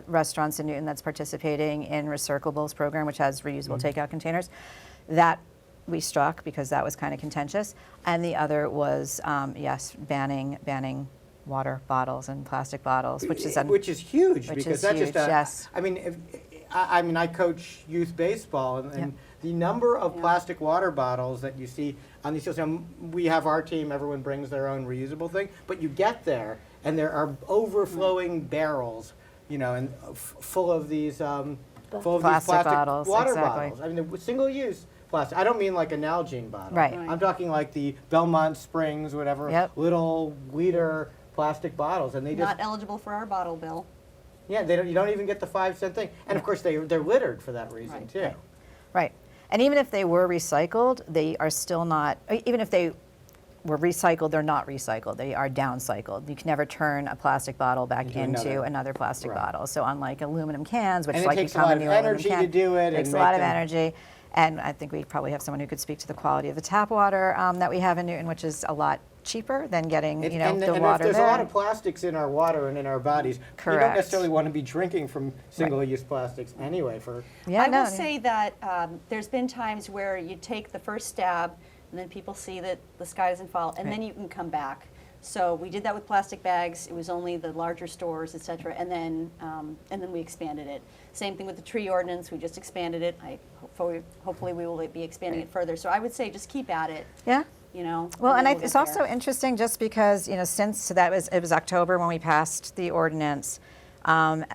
restaurants in Newton that's participating in Recirclables program, which has reusable takeout containers. That we struck because that was kind of contentious. And the other was, banning water bottles and plastic bottles, which is huge which because is that's huge, just yes. I mean, I coach youth baseball, and the number of plastic water bottles that you see on these fields. Now, we have our team; everyone brings their own reusable thing, but you get there, and there are overflowing barrels, and full of these Plastic bottles, water exactly. bottles. I mean, the single-use plastic. I don't mean like a Nalgene bottle. Right. I'm talking like the Belmont Springs, whatever, Yep. little liter plastic bottles, and they just Not eligible for our bottle bill. yeah, you don't even get the 5-cent thing, and of course they're littered for that reason Right. too. Right. And even if they were recycled, they are still not, even if they were recycled, they're not recycled. They are downcycled. You can never turn a plastic bottle back into another plastic Right. bottle. So unlike aluminum cans, which And it like takes a become lot a new of aluminum energy can, to do it takes and a lot make of them- energy. And I think we probably have someone who could speak to the quality of the tap water that we have in Newton, which is a lot cheaper than getting And the if water there's there. a lot of plastics in our water and in our bodies, you don't Correct. necessarily want to be drinking from single-use plastics anyway. I will say that there's been times where you take the first stab, and then people see that the sky doesn't fall, and then you can come back. So we did that with plastic bags. It was only the larger stores, et cetera, and then we expanded it. Same thing with the tree ordinance. We just expanded it. Hopefully we will be expanding it further. So I would say just keep at it. Yeah. You know. Well, and then we'll it's get also there. interesting just because, you know, since it was October when we passed the ordinance, a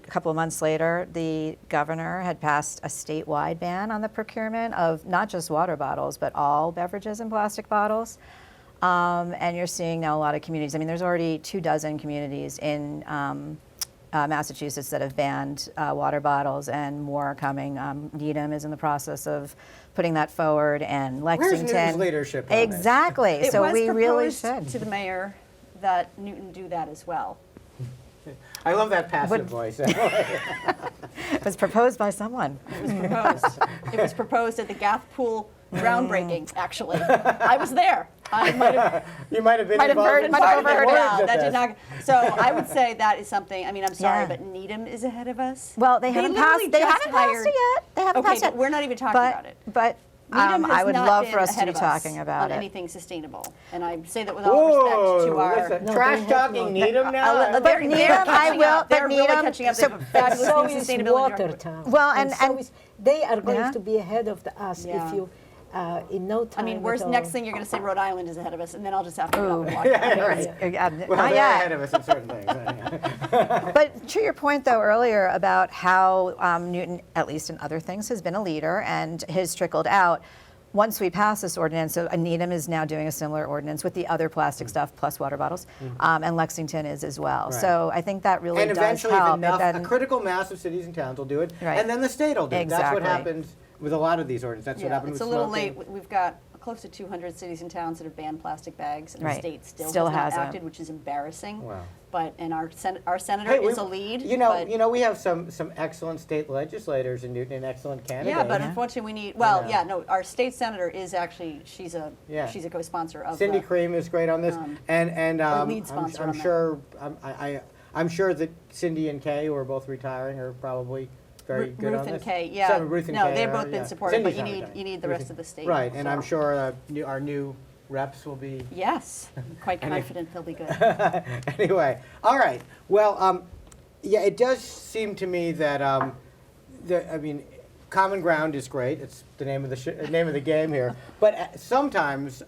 couple of months later, the governor had passed a statewide ban on the procurement of not just water bottles, but all beverages in plastic bottles. And you're seeing now a lot of communities. I mean, there's already 24 communities in Massachusetts that have banned water bottles, and more are coming. Needham is in the process of putting that forward, and Lexington. Where's Newton's leadership on this? Exactly. It So was we really proposed should. to the mayor that Newton do that as well. I love that passive voice. It was proposed by someone. It was proposed. It was proposed at the Gath Pool groundbreaking, actually. I was there. I might have You might have been Might have involved heard- in might have signing the overheard it. words no, of that did this. not. So I would say that is something. I mean, I'm sorry, Yeah. but Needham is ahead of us. Well, they haven't literally passed. They just haven't passed hired- it yet. They haven't Okay, passed but it. we're not even talking about it. But Needham has I would not love been for us to ahead be of us talking about on it. anything sustainable, and I say that with all respect to our. listen, No, trash they have talking not. Needham now? They're- But Needham, I catching will- up. They're but really Needham- catching up. They so- have a fabulous So new is sustainability report. Watertown. Well, and- so and- is, they are going Yeah. to be ahead of us Yeah. if you, in no I time. mean, at where's all. next thing you're going to say Rhode Island is ahead of us, and then I'll just have to get up and walk. Right. Well, Not they're yet. ahead of us in certain things. But to your point, though, earlier about how Newton, at least in other things, has been a leader and has trickled out. Once we pass this ordinance, so Needham is now doing a similar ordinance with the other plastic stuff plus water bottles, and Lexington is as well. Right. So I think that really And does eventually, if help. enough, and a critical mass of cities and towns will do it, Right. and then the state will do it. That's what Exactly. happens with a lot of these ordinances. That's what Yeah, happened it's with a little smoking. late. We've got close to 200 cities and towns that have banned plastic bags, and Right. the state still Still has not hasn't. acted, which is embarrassing. Wow. But and our senator Hey, is a lead. You know, but, we have some excellent state legislators in Newton and excellent candidates. yeah, but unfortunately we need. Well, know. yeah, no, our state senator is actually she's a Yeah. co-sponsor of Cindy the, Cream is great on this, and lead sponsor I'm on that. sure I'm sure that Cindy and Kay, who are both retiring, are probably very good Ruth on and this. Kay, yeah. Ruth and No, Kay they've are, both been yeah. supportive, but Cindy's you not retiring. need the Ruth rest and- of the state. Right, and I'm so. sure our new reps will be. Yes, I'm quite confident they'll be good. Anyway, all right. Well, yeah, it does seem to me that I mean, common ground is great. It's the name of the name of the game here. But sometimes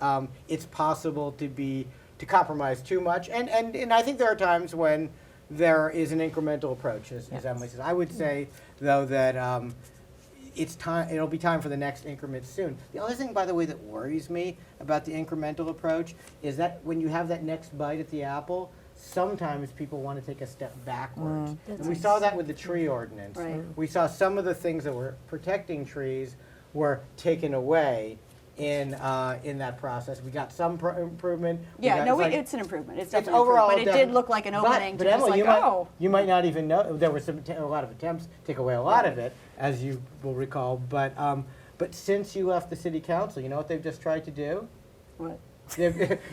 it's possible to compromise too much, and I think there are times when there is an incremental approach, as Emily says. I would say though that it's time. It'll be time for the next increment soon. The other thing, by the way, that worries me about the incremental approach is that when you have that next bite at the apple, sometimes people want to take a step backwards. And we saw that with the tree ordinance. Right. We saw some of the things that were protecting trees were taken away in that process. We got some improvement. We Yeah, got- no, like- it's an improvement. It's it's definitely an overall, improvement. But it did look like an opening but to just Emily, like, you might not even know there were a lot of attempts to take away a lot of it, as you will recall. But since you left the city council, you know what they've just tried to do? What?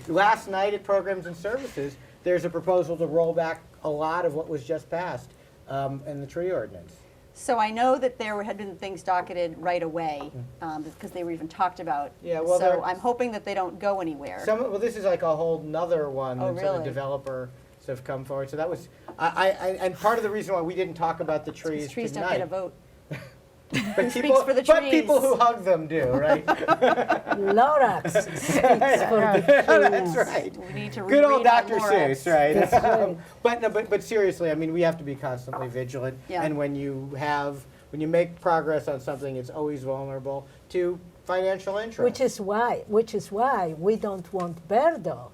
Last night at Programs and Services, there's a proposal to roll back a lot of what was just passed in the tree ordinance. So I know that there had been things docketed right away because they were even talked about. Yeah, well, so they're- I'm hoping that they don't go anywhere. Well, this is like a whole nother one Oh, that some of the really? developers have come forward. So that was, and part of the reason why we didn't talk about the trees Trees tonight. don't get a vote. But speaks people, for the but people trees? who hug them do, right? Lorax speaks for the That's trees. right. We need to Good old reread our Dr. Lorax. Seuss, right? That's right. But no, but seriously, I mean, we have to be constantly vigilant. Yeah. And when you make progress on something, it's always vulnerable to financial interest. Which is why we don't want Berdo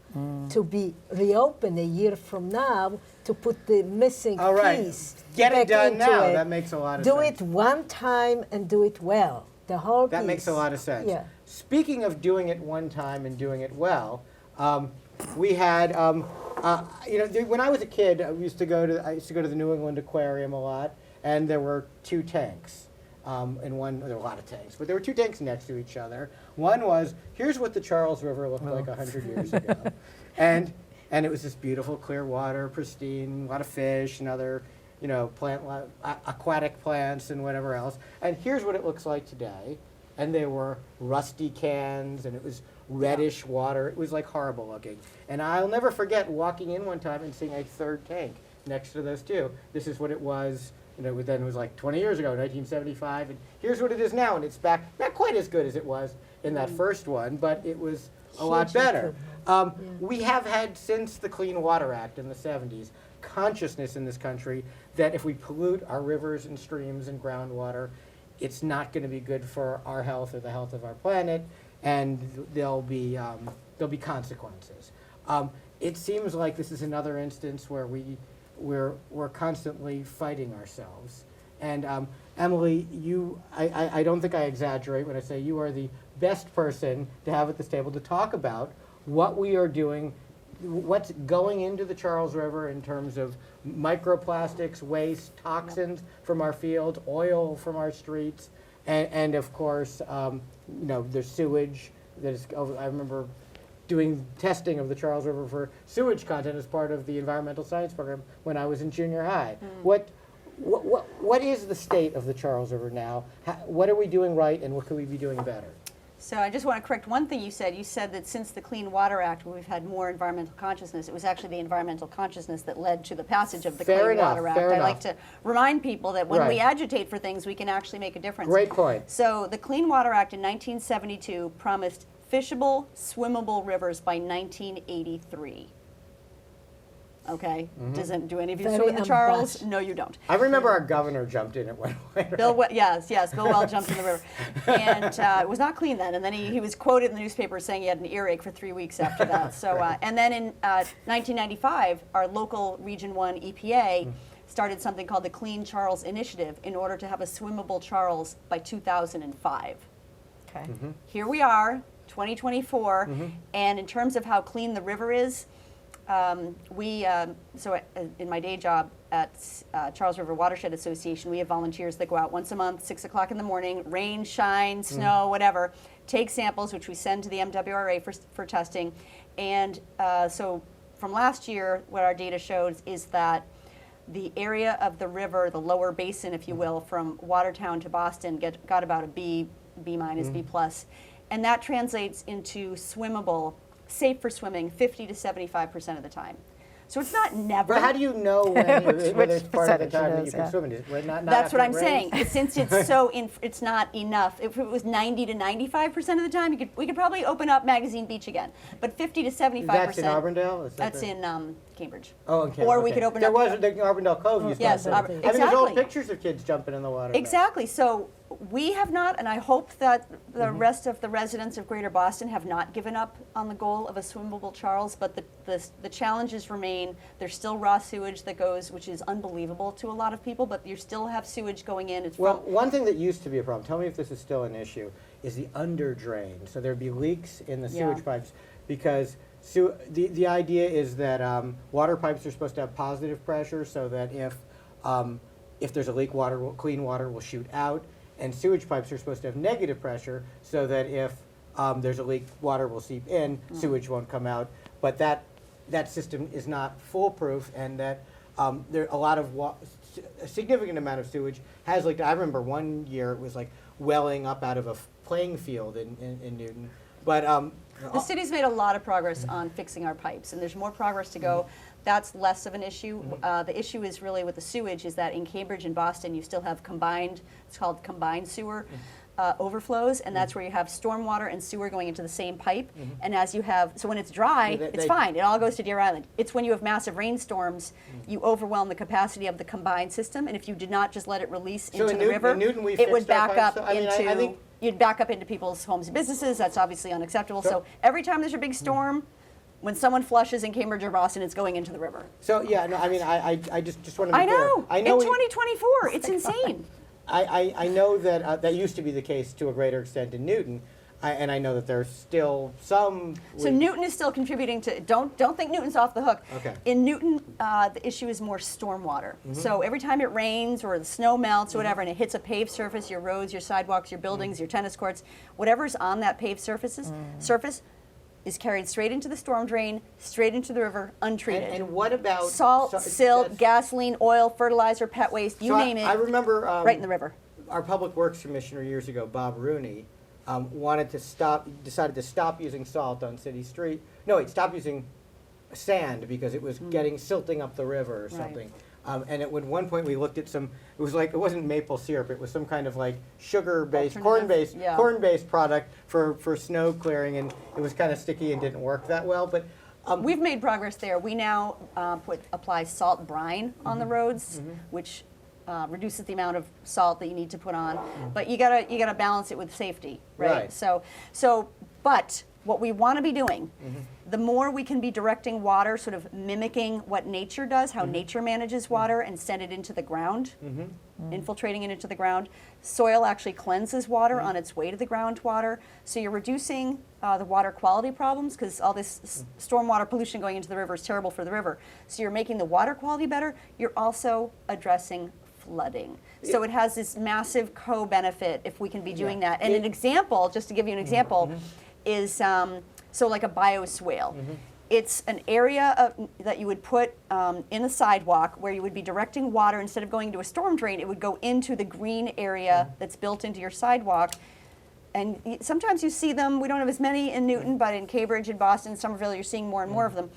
to be reopened a year from now to put the missing All right. piece Get it back done into now. it. That makes a lot of Do sense. it one time and do it well. The whole That piece. makes a lot of sense. Yeah. Speaking of doing it one time and doing it well, we had, when I was a kid, I used to go to the New England Aquarium a lot, and there were two tanks. There were a lot of tanks, but there were two tanks next to each other. One was, here's what the Charles River looked like 100 years ago. And it was this beautiful, clear water, pristine, a lot of fish and other, aquatic plants and whatever else. And here's what it looks like today. and there were rusty cans, and it was reddish water. It was like horrible looking. And I'll never forget walking in one time and seeing a third tank next to those two. This is what it was. Then it was like 20 years ago, 1975, and here's what it is now, and it's back, not quite as good as it was in that first one, but it was a lot Huge better. improvement. We have had, since the Clean Water Act in the 70s, consciousness in this country that if we pollute our rivers and streams and groundwater, it's not going to be good for our health or the health of our planet, and there'll be consequences. It seems like this is another instance where we're constantly fighting ourselves. And Emily, I don't think I exaggerate when I say you are the best person to have at this table to talk about what we are doing, what's going into the Charles River in terms of microplastics, waste, toxins from our fields, oil from our streets, and of course, there's sewage. I remember doing testing of the Charles River for sewage content as part of the environmental science program when I was in junior high. What is the state of the Charles River now? What are we doing right, and what could we be doing better? So I just want to correct one thing you said. You said that since the Clean Water Act, we've had more environmental consciousness. It was actually the environmental consciousness that led to the passage of the Fair Clean enough, Water Act. fair I enough. like to remind people that when we Right. agitate for things, we can actually make a difference. Great point. So the Clean Water Act in 1972 promised fishable, swimmable rivers by 1983. Okay? Do any of you Very swim in the Charles? ambitious. No, you don't. I remember our governor jumped in at one point. Bill, yes, Bill Well jumped in the river, and it was not clean then. And then he was quoted in the newspaper saying he had an earache for 3 weeks after that. So, and then in 1995, our local Region 1 EPA started something called the Clean Charles Initiative in order to have a swimmable Charles by 2005. Okay. Here we are, 2024, and in terms of how clean the river is, in my day job at Charles River Watershed Association, we have volunteers that go out once a month, 6 o'clock in the morning, rain, shine, snow, whatever, take samples, which we send to the MWRA for testing. And so from last year, what our data shows is that the area of the river, the lower basin, if you will, from Watertown to Boston got about a B minus, B plus. And that translates into swimmable, safe for swimming 50 to 75% of the time. So it's not never. But how do you know whether it's part of the percentage time it that you is, can yeah. swim in it? That's what I'm saying. Since it's so, it's not enough. If it was 90 to 95% of the time, we could probably open up Magazine Beach again. But 50 to 75%. That's in Auburndale? Is that That's the- in Cambridge. Oh, okay. Or we okay. could open there up. was the Auburndale Cove used to Yes, have that. Auburn- I mean, there's old exactly. pictures of kids jumping in the water. Exactly. So we have not, and I hope that the rest of the residents of Greater Boston have not given up on the goal of a swimmable Charles, but the challenges remain. There's still raw sewage that goes, which is unbelievable to a lot of people, but you still have sewage going in. It's Well, from, one thing that used to be a problem, tell me if this is still an issue, is the under drain. So there'd be leaks in the Yeah. sewage pipes because the idea is that water pipes are supposed to have positive pressure so that if there's a leak, clean water will shoot out, and sewage pipes are supposed to have negative pressure so that if there's a leak, water will seep in, sewage won't come out. But that system is not foolproof, and that there a lot of a significant amount of sewage has leaked. I remember one year it was like welling up out of a playing field in Newton. But the city's made a lot of progress on fixing our pipes, and there's more progress to go. That's less of an issue. The issue is really with the sewage is that in Cambridge and Boston, you still have it's called combined sewer overflows, and that's where you have stormwater and sewer going into the same pipe. And as you have, so when it's dry, Yeah, it's fine. It all goes to Deer Island. It's when you have massive rainstorms, you overwhelm the capacity of the combined system, and if you did not just let it release So into in the Newton- river, in Newton we it would fixed our back pipes. up I mean, I into, think- you'd back up into people's homes and businesses. That's obviously unacceptable. So- So every time there's a big storm, when someone flushes in Cambridge or Boston, it's going into the river. so yeah, no, I mean, I just want to be I clear. know. In 2024, it's insane. I know that that used to be the case to a greater extent in Newton, and I know that there's still some. So Newton is still contributing to. Don't think Newton's off the hook. Okay. In Newton, the issue is more stormwater. So every time it rains or the snow melts or whatever, and it hits a paved surface, your roads, your sidewalks, your buildings, your tennis courts, whatever's on that paved surface is carried straight into the storm drain, straight into the river, untreated. And what about Salt, so- silt, that's- gasoline, oil, fertilizer, pet waste, you so name it, I remember right in the river. our public works commissioner years ago, Bob Rooney, decided to stop using salt on city street. No, wait, stop using sand because it was getting silting up the river or Right. something. And at one point we looked at some. It was like it wasn't maple syrup. It was some kind of like sugar-based, Alternative, yeah. corn-based product for snow clearing, and it was kind of sticky and didn't work that well. But We've made progress there. We now apply salt brine on the roads, which reduces the amount of salt that you need to put on. But you gotta balance it with safety, right? Right. But what we want to be doing, the more we can be directing water, sort of mimicking what nature does, how nature manages water, and send it into the ground, infiltrating it into the ground. Soil actually cleanses water on its way to the groundwater, so you're reducing the water quality problems because all this stormwater pollution going into the river is terrible for the river. So you're making the water quality better. You're also addressing flooding. So it has this massive co-benefit if we can be doing that. And an example, just to give you an example, is so like a bioswale. It's an area that you would put in the sidewalk where you would be directing water instead of going into a storm drain. It would go into the green area that's built into your sidewalk. And sometimes you see them. We don't have as many in Newton, but in Cambridge, in Boston, Somerville, you're seeing more and more of them.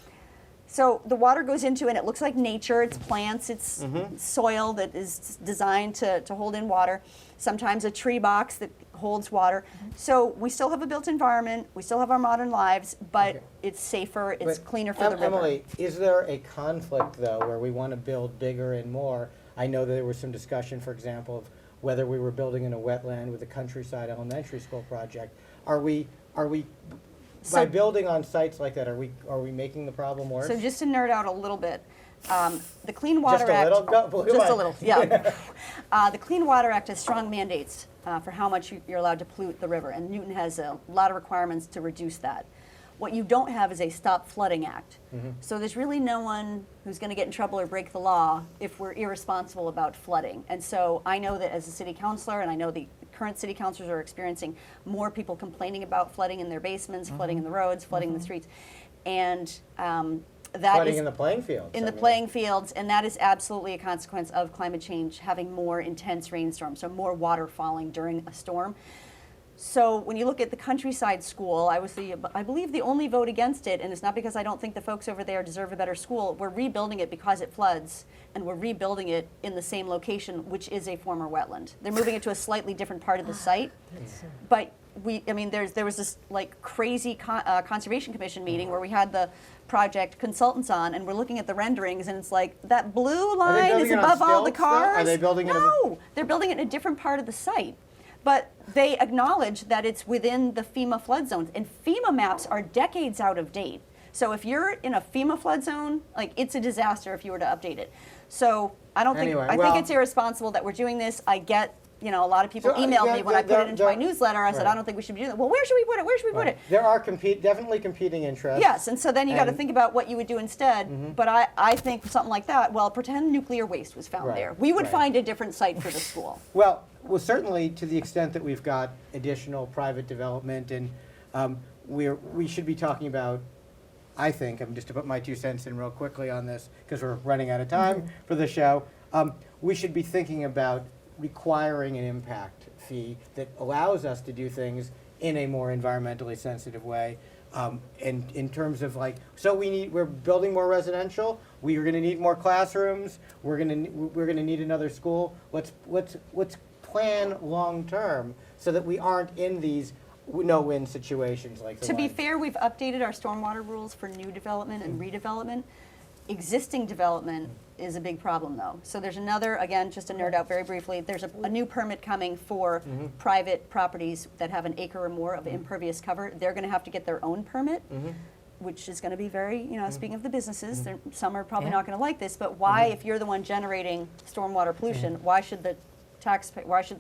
So the water goes into, and it looks like nature. It's plants, it's soil that is designed to hold in water. Sometimes a tree box that holds water. So we still have a built environment. We still have our modern lives, but it's safer, it's cleaner for the river. Emily, is there a conflict, though, where we want to build bigger and more? I know that there was some discussion, for example, of whether we were building in a wetland with the Countryside Elementary School project. Are we by building on sites like that, are we making the problem worse? So just to nerd out a little bit, the Clean Water Just a Act. little? Just a little, yeah. The Clean Water Act has strong mandates for how much you're allowed to pollute the river, and Newton has a lot of requirements to reduce that. What you don't have is a Stop Flooding Act. So there's really no one who's going to get in trouble or break the law if we're irresponsible about flooding. And so I know that as a city councilor, and I know the current city councilors are experiencing more people complaining about flooding in their basements, flooding in the roads, flooding in the streets. And that Flooding is in the playing fields. in the playing fields, and that is absolutely a consequence of climate change, having more intense rainstorms, so more water falling during a storm. So when you look at the Countryside School, I believe the only vote against it, and it's not because I don't think the folks over there deserve a better school. We're rebuilding it because it floods, and we're rebuilding it in the same location, which is a former wetland. They're moving it to a slightly different part of the site, but there was this like crazy conservation commission meeting where we had the project consultants on, and we're looking at the renderings, and it's like that blue line is above all the cars. Are they building it? No, they're building it in a different part of the site. But they acknowledge that it's within the FEMA flood zones, and FEMA maps are decades out of date. So if you're in a FEMA flood zone, like it's a disaster if you were to update it. So I think it's irresponsible that we're doing this. I get, a lot of people emailed me when I put it into my newsletter. I said, I don't think we should be doing that. Well, where should we put it? Where should we put it? There are definitely competing interests. Yes, and so then you got to think about what you would do instead. But I think something like that, well, pretend nuclear waste was found there. We would find a different site for the school. Well, certainly to the extent that we've got additional private development, and we should be talking about, I think, just to put my 2 cents in real quickly on this, because we're running out of time for the show, we should be thinking about requiring an impact fee that allows us to do things in a more environmentally sensitive way. And in terms of we're building more residential. We are going to need more classrooms. We're going to need another school. Let's plan long term so that we aren't in these no-win situations like the To be fair, we've updated our stormwater rules for new development and redevelopment. Existing development is a big problem, though. So there's another, again, just to nerd out very briefly, there's a new permit coming for private properties that have an acre or more of impervious cover. They're going to have to get their own permit, which is going to be very, speaking of the businesses, some are probably not going to like this, but why, if you're the one generating stormwater pollution, why should the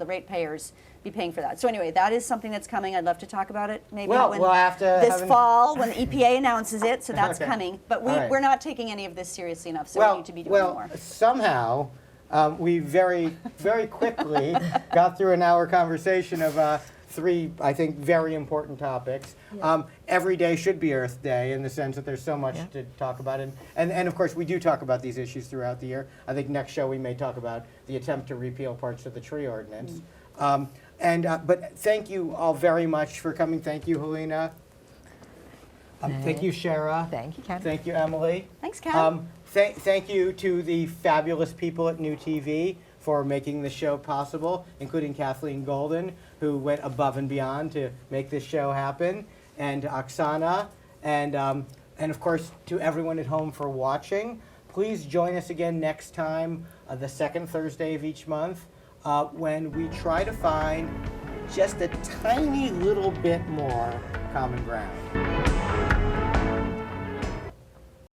ratepayers be paying for that? So anyway, that is something that's coming. I'd love to talk about it maybe we'll have to this fall when the EPA announces it, so that's coming. But we're not taking any of this seriously enough, so we need to be doing more. Somehow we very, very quickly got through an hour conversation of 3, I think, very important topics. Every day should be Earth Day in the sense that there's so much to talk about. And of course, we do talk about these issues throughout the year. I think next show we may talk about the attempt to repeal parts of the tree ordinance. But thank you all very much for coming. Thank you, Halina. Thank you, Shara. Thank you, Ken. Thank you, Emily. Thanks, Ken. Thank you to the fabulous people at New TV for making the show possible, including Kathleen Golden, who went above and beyond to make this show happen, and Oksana, and of course to everyone at home for watching. Please join us again next time, the second Thursday of each month, when we try to find just a tiny little bit more common ground.